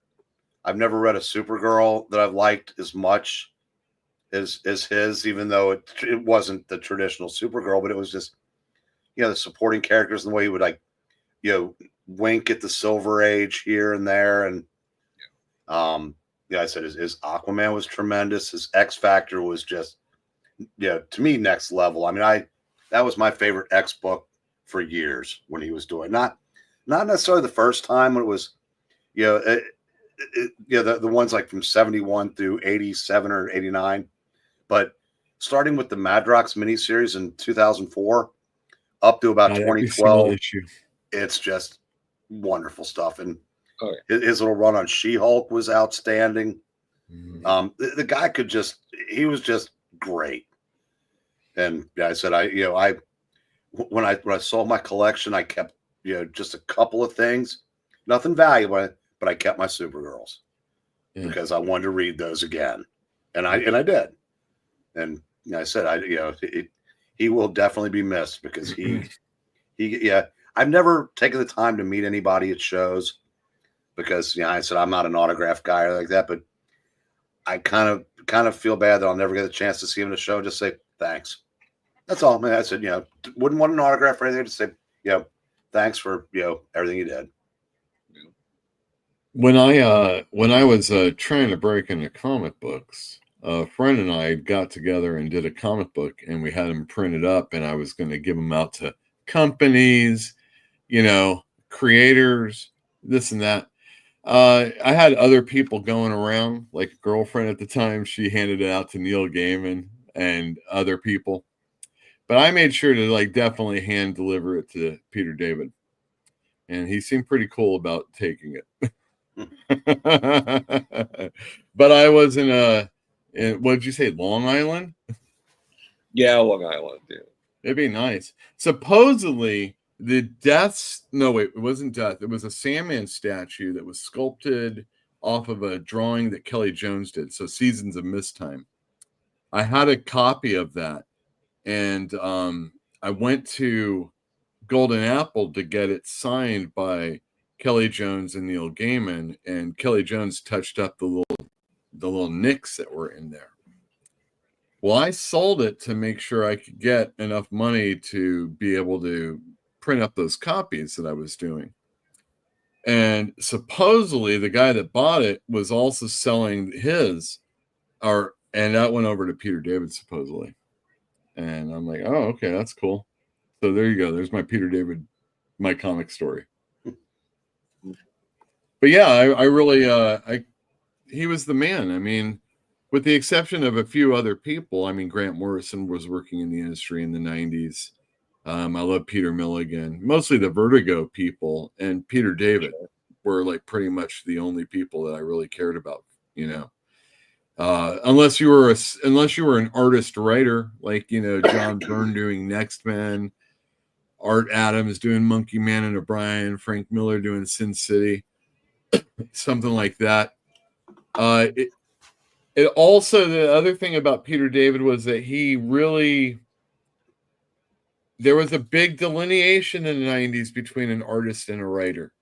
read a Supergirl that I've liked as much as his, even though it wasn't the traditional Supergirl, but it was just the supporting characters and the way he would like wink at the Silver Age here and there. And I said his Aquaman was tremendous. His X Factor was just to me next level. I mean, that was my favorite X book for years when he was doing not necessarily the first time when it was the ones like from 71 through 87 or 89, but starting with the Madrox miniseries in 2004 up to about 2012, it's just wonderful stuff. And his little run on She-Hulk was outstanding. The guy he was just great. And I said, when I sold my collection, I kept, just a couple of things, nothing valuable, but I kept my Supergirls because I wanted to read those again. And I did. And I said, he will definitely be missed because I've never taken the time to meet anybody at shows because, I said, I'm not an autograph guy or like that, but I kind of feel bad that I'll never get a chance to see him at a show. Just say, thanks. That's all. I mean, I said, wouldn't want an autograph or anything. Just say, thanks for, everything you did. When I was trying to break into comic books, a friend and I got together and did a comic book, and we had them printed up, and I was going to give them out to companies, creators, this and that. I had other people going around, like a girlfriend at the time. She handed it out to Neil Gaiman and other people. But I made sure to definitely hand deliver it to Peter David. And he seemed pretty cool about taking it. But I was in what did you say, Long Island? Yeah, Long Island, yeah. It'd be nice. Supposedly, it wasn't death. It was a Sandman statue that was sculpted off of a drawing that Kelly Jones did. So Seasons of Misttime. I had a copy of that. And I went to Golden Apple to get it signed by Kelly Jones and Neil Gaiman, and Kelly Jones touched up the little nicks that were in there. Well, I sold it to make sure I could get enough money to be able to print up those copies that I was doing. And supposedly the guy that bought it was also selling his, and that went over to Peter David supposedly. And I'm like, oh, okay, that's cool. So there you go. There's my Peter David, my comic story. But yeah, I really, he was the man. I mean, with the exception of a few other people, I mean, Grant Morrison was working in the industry in the 90s. I love Peter Milligan, mostly the Vertigo people, and Peter David were pretty much the only people that I really cared about, unless you were an artist writer, like John Byrne doing Next Men, Art Adams doing Monkey Man and O'Brien, Frank Miller doing Sin City, something like that. It also, the other thing about Peter David was that there was a big delineation in the 90s between an artist and a writer.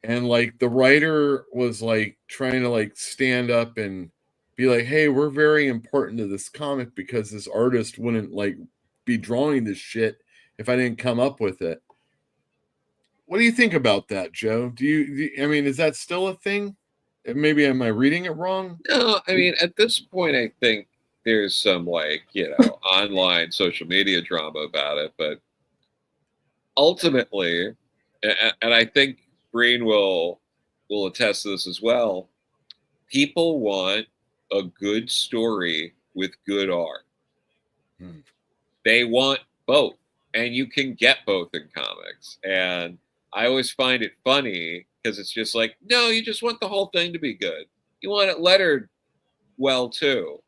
And the writer was trying to stand up and be like, hey, we're very important to this comic because this artist wouldn't be drawing this shit if I didn't come up with it. What do you think about that, Joe? I mean, is that still a thing? Maybe am I reading it wrong? No, I mean, at this point, I think there's some online social media drama about it, but ultimately, and I think Breen will attest to this as well, people want a good story with good art. they want both, and you can get both in comics. And I always find it funny because it's just like, no, you just want the whole thing to be good. You want it lettered well too.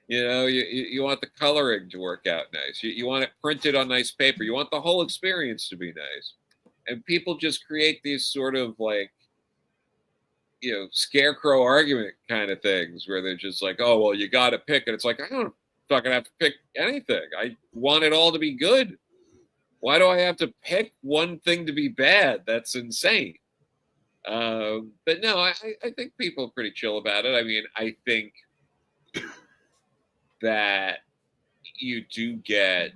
You want the coloring to work out nice. You want it printed on nice paper. You want the whole experience to be nice. And people just create these sort of like, scarecrow argument kind of things where they're just like, oh, well, you got to pick. And it's like, I don't fucking have to pick anything. I want it all to be good. Why do I have to pick one thing to be bad? That's insane. But no, I think people are pretty chill about it. I mean, I think that you do get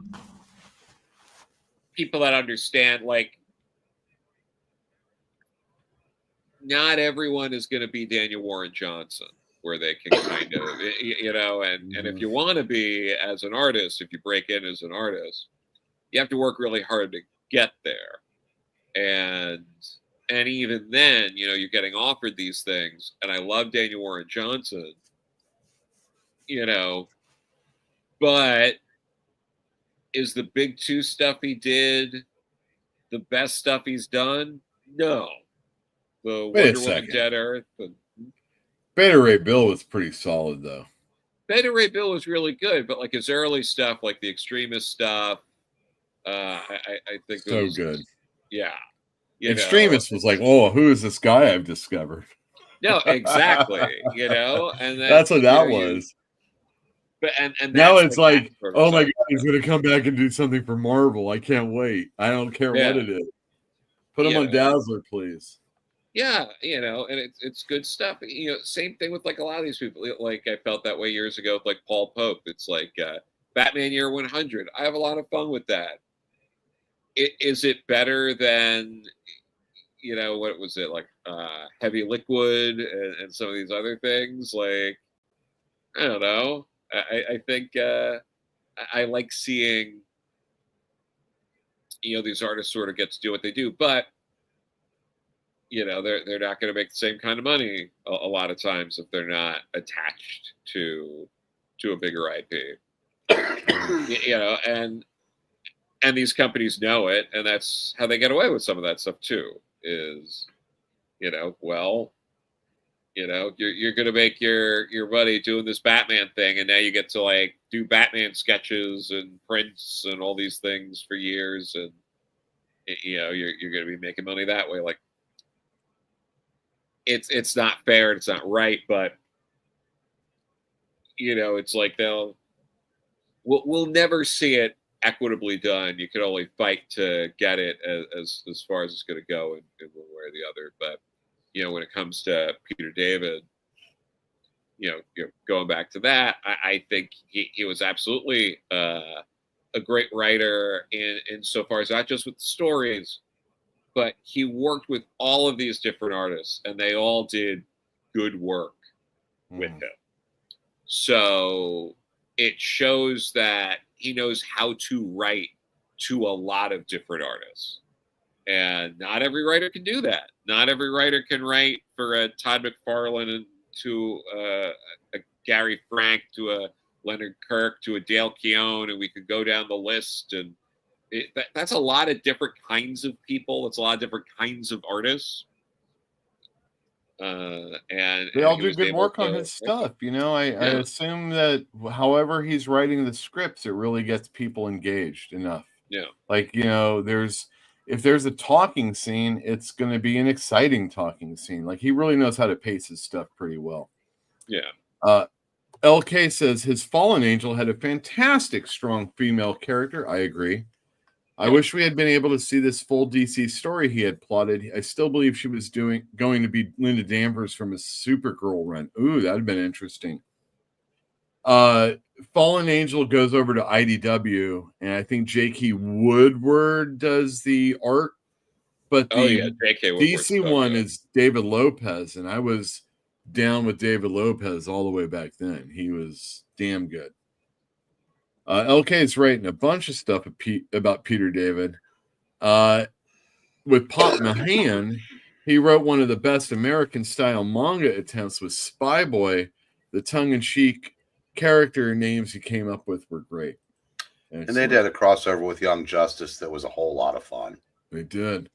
people that understand, like, not everyone is going to be Daniel Warren Johnson, where they can kind of, and if you want to be as an artist, if you break in as an artist, you have to work really hard to get there. And even then, you're getting offered these things. And I love Daniel Warren Johnson, but is the big two stuff he did the best stuff he's done? No. The Wonder Woman Dead Earth. Beta Ray Bill was pretty solid, though. Beta Ray Bill was really good, but like his early stuff, like the Extremist stuff, I think so good. Yeah. Extremist was like, oh, who is this guy I've discovered? No, exactly. And that's what that was. But and now it's like, oh my God, he's going to come back and do something for Marvel. I can't wait. I don't care what it is. Put him on Dazzler, please. Yeah, and it's good stuff. Same thing with like a lot of these people. Like I felt that way years ago with like Paul Pope. It's like Batman Year 100. I have a lot of fun with that. Is it better than, what was it, like Heavy Liquid and some of these other things? Like, I don't know. I think I like seeing, these artists sort of get to do what they do, but they're not going to make the same kind of money a lot of times if they're not attached to a bigger IP. And these companies know it, and that's how they get away with some of that stuff too. Is you're going to make your buddy doing this Batman thing, and now you get to like do Batman sketches and prints and all these things for years, and you're going to be making money that way. Like, it's not fair, it's not right, but it's like we'll never see it equitably done. You can only fight to get it as far as it's going to go in one way or the other. But when it comes to Peter David, going back to that, I think he was absolutely a great writer in so far as not just with stories, but he worked with all of these different artists, and they all did good work with him. So it shows that he knows how to write to a lot of different artists. And not every writer can do that. Not every writer can write for a Todd McFarlane and to a Gary Frank, to a Leonard Kirk, to a Dale Keown, and we could go down the list. And that's a lot of different kinds of people. It's a lot of different kinds of artists. And they all do good work on his stuff. I assume that however he's writing the scripts, it really gets people engaged enough. Yeah. Like, if there's a talking scene, it's going to be an exciting talking scene. Like, he really knows how to pace his stuff pretty well. Yeah. LK says his Fallen Angel had a fantastic, strong female character. I agree. I wish we had been able to see this full DC story he had plotted. I still believe she was going to be Linda Danvers from a Supergirl run. Ooh, that'd have been interesting. Fallen Angel goes over to IDW, and I think J.K. Woodward does the art, but the DC one is David Lopez, and I was down with David Lopez all the way back then. He was damn good. LK is writing a bunch of stuff about Peter David. With Pop Mahan, he wrote one of the best American-style manga attempts with Spy Boy. The tongue-in-cheek character names he came up with were great. And they did a crossover with Young Justice that was a whole lot of fun. They did.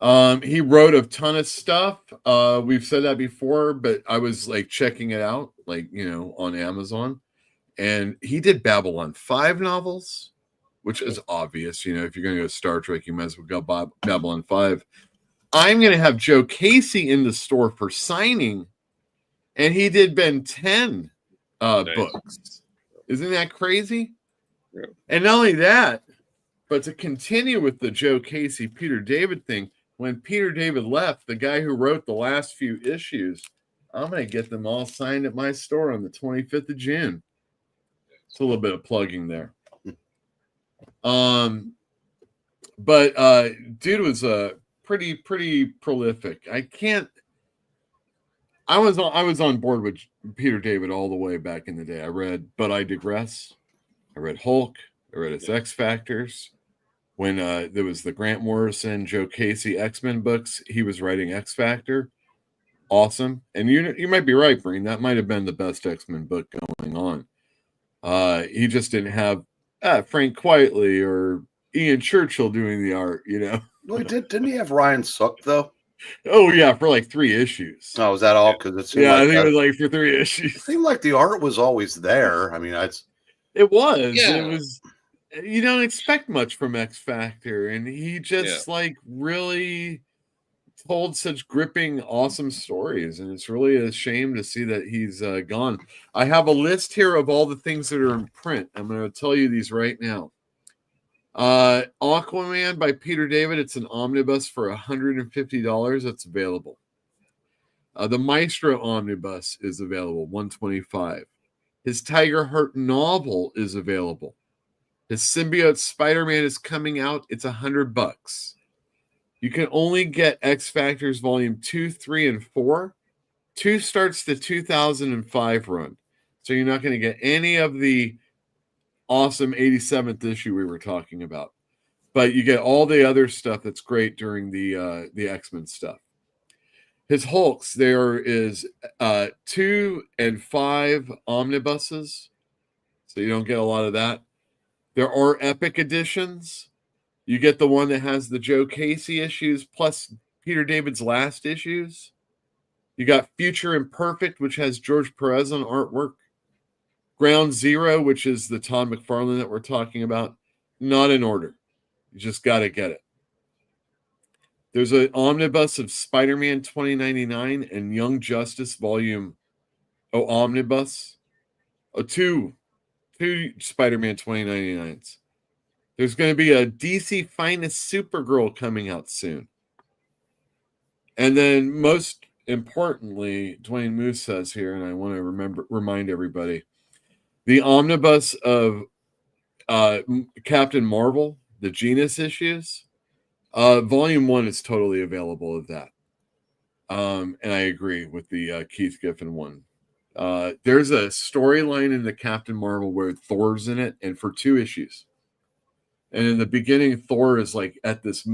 He wrote a ton of stuff. We've said that before, but I was like checking it out, like, on Amazon. And he did Babylon 5 novels, which is obvious. If you're going to go Star Trek, you might as well go Babylon 5. I'm going to have Joe Casey in the store for signing, and he did Ben 10 books. Isn't that crazy? Yeah. And not only that, but to continue with the Joe Casey, Peter David thing, when Peter David left, the guy who wrote the last few issues, I'm going to get them all signed at my store on the 25th of June. It's a little bit of plugging there. But dude was pretty prolific. I was on board with Peter David all the way back in the day. I read But I Digress. I read Hulk. I read his X Factors. When there was the Grant Morrison, Joe Casey X-Men books, he was writing X Factor. Awesome. And you might be right, Breen. That might have been the best X-Men book going on. He just didn't have Frank Quietly or Ian Churchill doing the art, Well, didn't he have Ryan Sook, though? Oh, yeah, for like 3 issues. Oh, was that all? Because it seemed I think it was like for 3 issues. It seemed like the art was always there. I mean, it was. Yeah. It was. You don't expect much from X Factor, and he just really told such gripping, awesome stories, and it's really a shame to see that he's gone. I have a list here of all the things that are in print. I'm going to tell you these right now. Aquaman by Peter David. It's an omnibus for $150. That's available. The Maestro omnibus is available, $125. His Tiger Heart novel is available. His Symbiote Spider-Man is coming out. It's $100. You can only get X Factors Volume 2, 3, and 4. 2 starts the 2005 run. So you're not going to get any of the awesome 87th issue we were talking about. But you get all the other stuff that's great during the X-Men stuff. His Hulks, there is 2 and 5 omnibuses. So you don't get a lot of that. There are epic editions. You get the one that has the Joe Casey issues plus Peter David's last issues. You got Future Imperfect, which has George Perez on artwork. Ground Zero, which is the Todd McFarlane that we're talking about. Not in order. You just got to get it. There's an omnibus of Spider-Man 2099 and Young Justice Volume Omnibus. Two Spider-Man 2099s. There's going to be a DC Finest Supergirl coming out soon. And then most importantly, Dwayne Moose says here, and I want to remind everybody, the omnibus of Captain Marvel, the Genus issues, Volume 1 is totally available of that. And I agree with the Keith Giffen one. There's a storyline in the Captain Marvel where Thor's in it, and for 2 issues. And in the beginning, Thor is like at this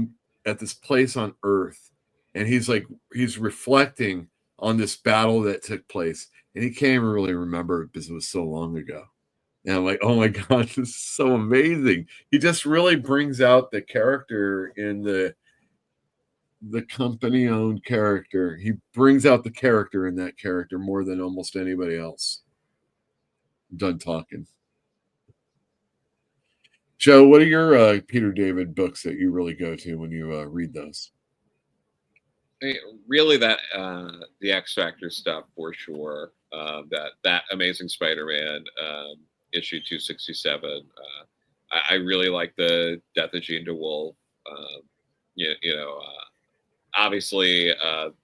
place on Earth, and he's reflecting on this battle that took place, and he can't even really remember it because it was so long ago. And I'm like, oh my God, this is so amazing. He just really brings out the character in the company-owned character. He brings out the character in that character more than almost anybody else. I'm done talking. Joe, what are your Peter David books that you really go to when you read those? Really, that the X Factor stuff for sure. That Amazing Spider-Man issue 267. I really like the Death of Jean DeWolf. Obviously, the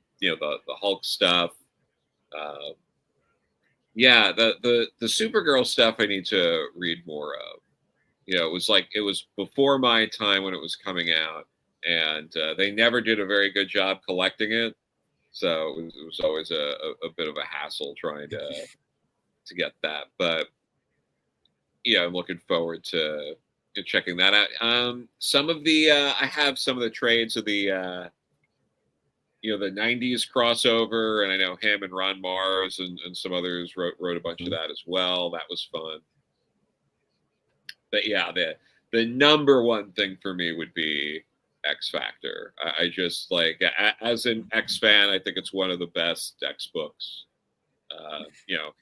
Hulk stuff. The Supergirl stuff I need to read more of. It was before my time when it was coming out, and they never did a very good job collecting it. So it was always a bit of a hassle trying to get that. But I'm looking forward to checking that out. Some of the I have some of the trades of the the 90s crossover, and I know him and Ron Mars and some others wrote a bunch of that as well. That was fun. But yeah, the number one thing for me would be X Factor. I just like, as an X fan, I think it's one of the best X books,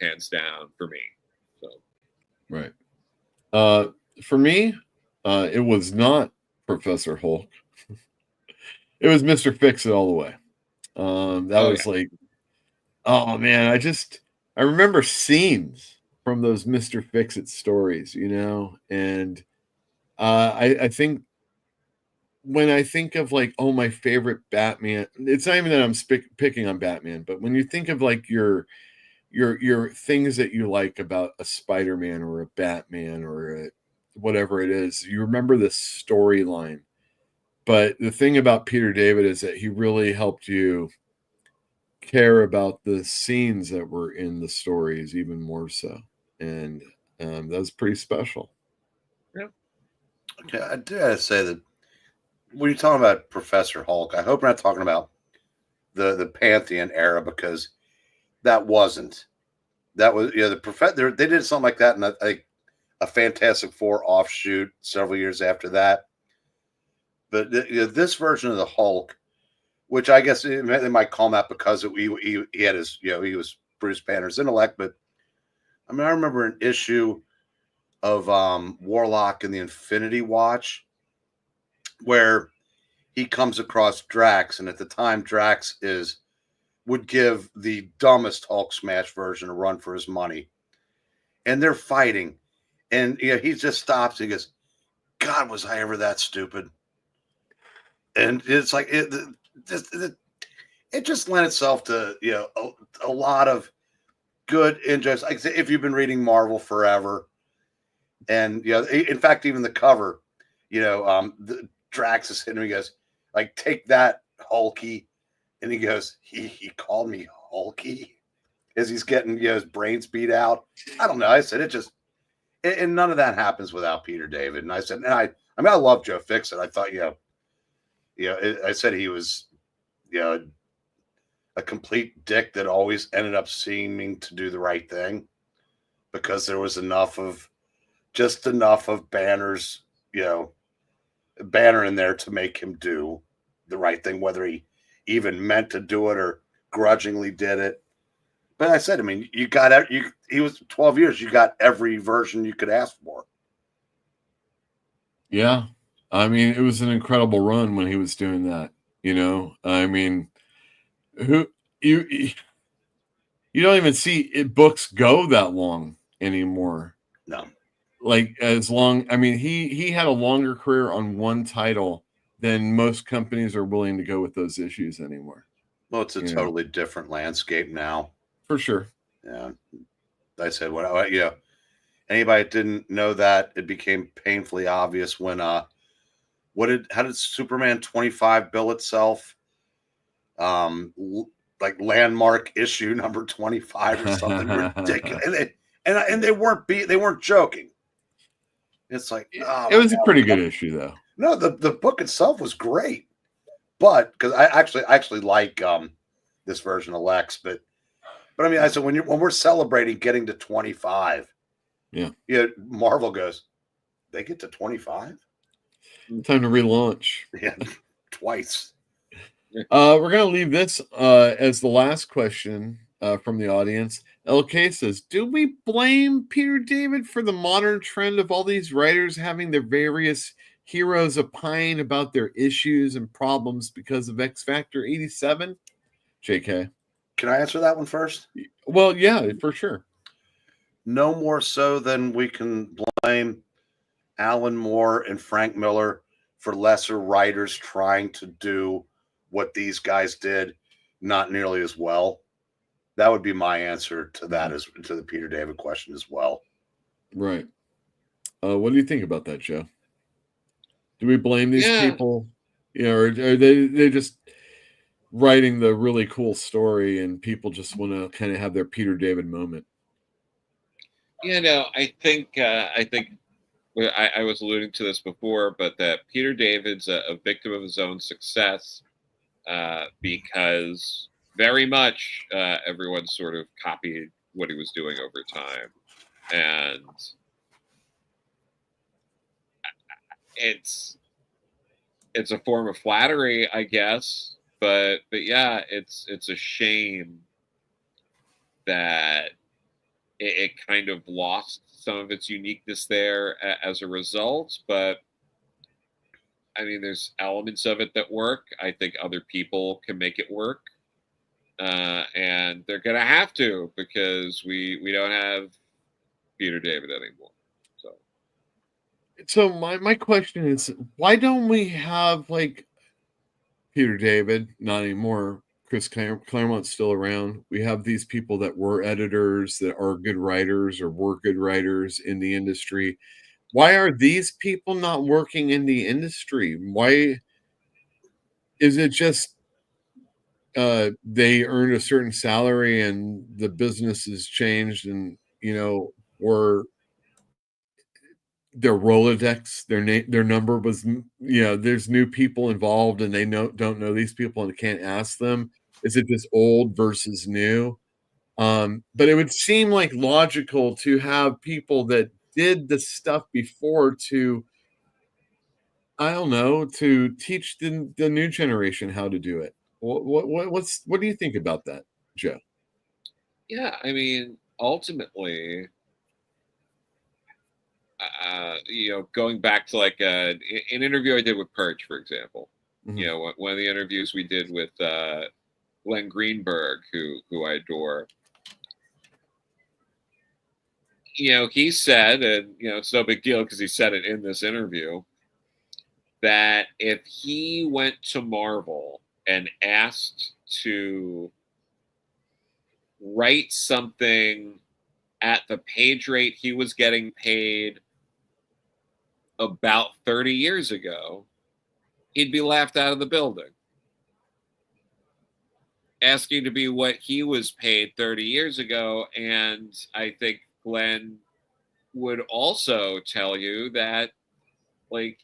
hands down for me. So. Right. For me, it was not Professor Hulk. It was Mr. Fix-It all the way. That was like, oh man, I remember scenes from those Mr. Fix-It stories, and I think when I think of like, oh, my favorite Batman, it's not even that I'm picking on Batman, but when you think of like your things that you like about a Spider-Man or a Batman or whatever it is, you remember the storyline. But the thing about Peter David is that he really helped you care about the scenes that were in the stories even more so. And that was pretty special. Yeah. Okay, I do gotta say that when you're talking about Professor Hulk, I hope we're not talking about the Pantheon era, because that was the professor. They did something like that in a Fantastic Four offshoot several years after that. But this version of the Hulk, which I guess they might call him that because he had his, he was Bruce Banner's intellect. But I mean, I remember an issue of Warlock and the Infinity Watch where he comes across Drax, and at the time Drax would give the dumbest Hulk smash version a run for his money, and they're fighting, and he just stops and he goes, "God, was I ever that stupid?" And it's like it just lent itself to a lot of good interest. Like if you've been reading Marvel forever, and in fact, even the cover, the Drax is sitting, he goes like, "Take that, Hulky," and he goes, he called me Hulky as he's getting his brains beat out. I don't know. I said and none of that happens without Peter David. And I said, and I love Joe Fix-It. I thought, I said he was, a complete dick that always ended up seeming to do the right thing because there was just enough of Banner's, Banner in there to make him do the right thing, whether he even meant to do it or grudgingly did it. But I said, I mean, he was 12 years. You got every version you could ask for. Yeah. I mean, it was an incredible run when he was doing that, I mean, you don't even see books go that long anymore. No. Like as long, I mean, he had a longer career on one title than most companies are willing to go with those issues anymore. Well, it's a totally different landscape now. For sure. Yeah. I said, anybody that didn't know that, it became painfully obvious when, how did Superman 25 bill itself? Like landmark issue number 25 or something ridiculous. And they weren't joking. It's like, it was a pretty good issue though. No, the book itself was great, but because I actually like this version of Lex, but I mean, I said when we're celebrating getting to 25, Marvel goes, they get to 25. Time to relaunch. Yeah, twice. We're gonna leave this as the last question from the audience. LK says, do we blame Peter David for the modern trend of all these writers having their various heroes opine about their issues and problems because of X Factor 87? JK. Can I answer that one first? Well, yeah, for sure. No more so than we can blame Alan Moore and Frank Miller for lesser writers trying to do what these guys did, not nearly as well. That would be my answer to that, as to the Peter David question as well. Right. What do you think about that, Joe? Do we blame these people? Or are they just writing the really cool story and people just want to kind of have their Peter David moment? I think I was alluding to this before, but that Peter David's a victim of his own success because very much everyone sort of copied what he was doing over time. And it's a form of flattery, I guess. But yeah, it's a shame that it kind of lost some of its uniqueness there as a result. But I mean, there's elements of it that work. I think other people can make it work. And they're going to have to, because we don't have Peter David anymore. So my question is, why don't we have like Peter David? Not anymore. Chris Claremont's still around. We have these people that were editors, that are good writers or were good writers in the industry. Why are these people not working in the industry? Why is it just they earned a certain salary and the business has changed, and or their Rolodex, their number was, there's new people involved and they don't know these people and can't ask them. Is it just old versus new? But it would seem like logical to have people that did the stuff before to, I don't know, to teach the new generation how to do it. What do you think about that, Joe? Yeah, I mean, ultimately, going back to like an interview I did with Perch, for example. Mm-hmm. One of the interviews we did with Glenn Greenberg, who I adore. He said, and it's no big deal because he said it in this interview, that if he went to Marvel and asked to write something at the page rate he was getting paid about 30 years ago, he'd be laughed out of the building. Asking to be what he was paid 30 years ago, and I think Glenn would also tell you that, like,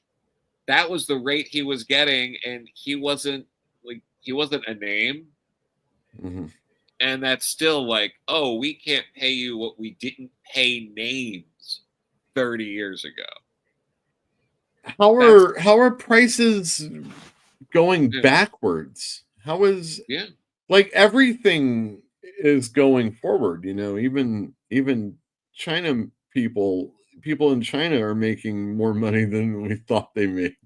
that was the rate he was getting, and he wasn't a name. Mm-hmm. And that's still like, oh, we can't pay you what we didn't pay names 30 years ago. How are prices going backwards? How is like everything is going forward? Even China people in China are making more money than we thought they made.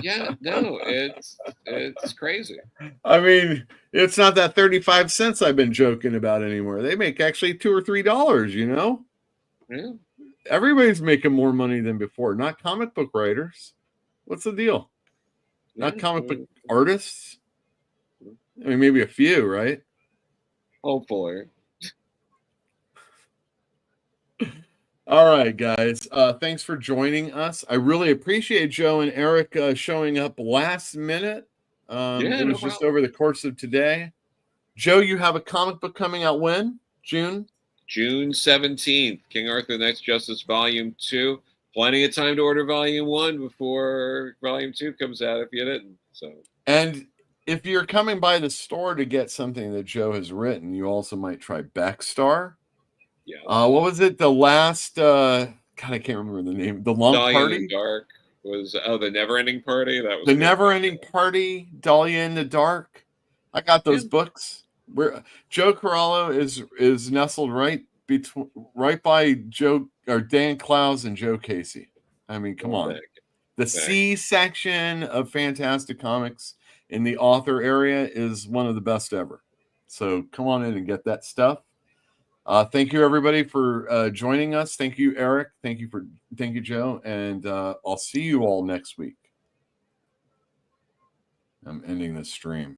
Yeah, no, it's crazy. I mean, it's not that 35 cents I've been joking about anymore. They make actually $2 or $3, Yeah. Everybody's making more money than before, not comic book writers. What's the deal? Not comic book artists. I mean, maybe a few, right? Hopefully. All right, guys. Thanks for joining us. I really appreciate Joe and Eric showing up last minute. It was just over the course of today. Joe, you have a comic book coming out when? June 17th. King Arthur Knight's Justice Volume 2. Plenty of time to order Volume 1 before Volume 2 comes out if you didn't. And if you're coming by the store to get something that Joe has written, you also might try Backstar. Yeah. What was it? The last God, I can't remember the name. The Long Dahlia Party? in the Dark was the Never Ending Party. That was the Never Ending Party, Dahlia in the Dark. I got those books. Joe Corallo is nestled right by Joe or Dan Clowes and Joe Casey. I mean, come on. The C section of Fantastic Comics in the author area is one of the best ever. So come on in and get that stuff. Thank you everybody for joining us. Thank you, Eric. Thank you, Joe. And I'll see you all next week. I'm ending the stream.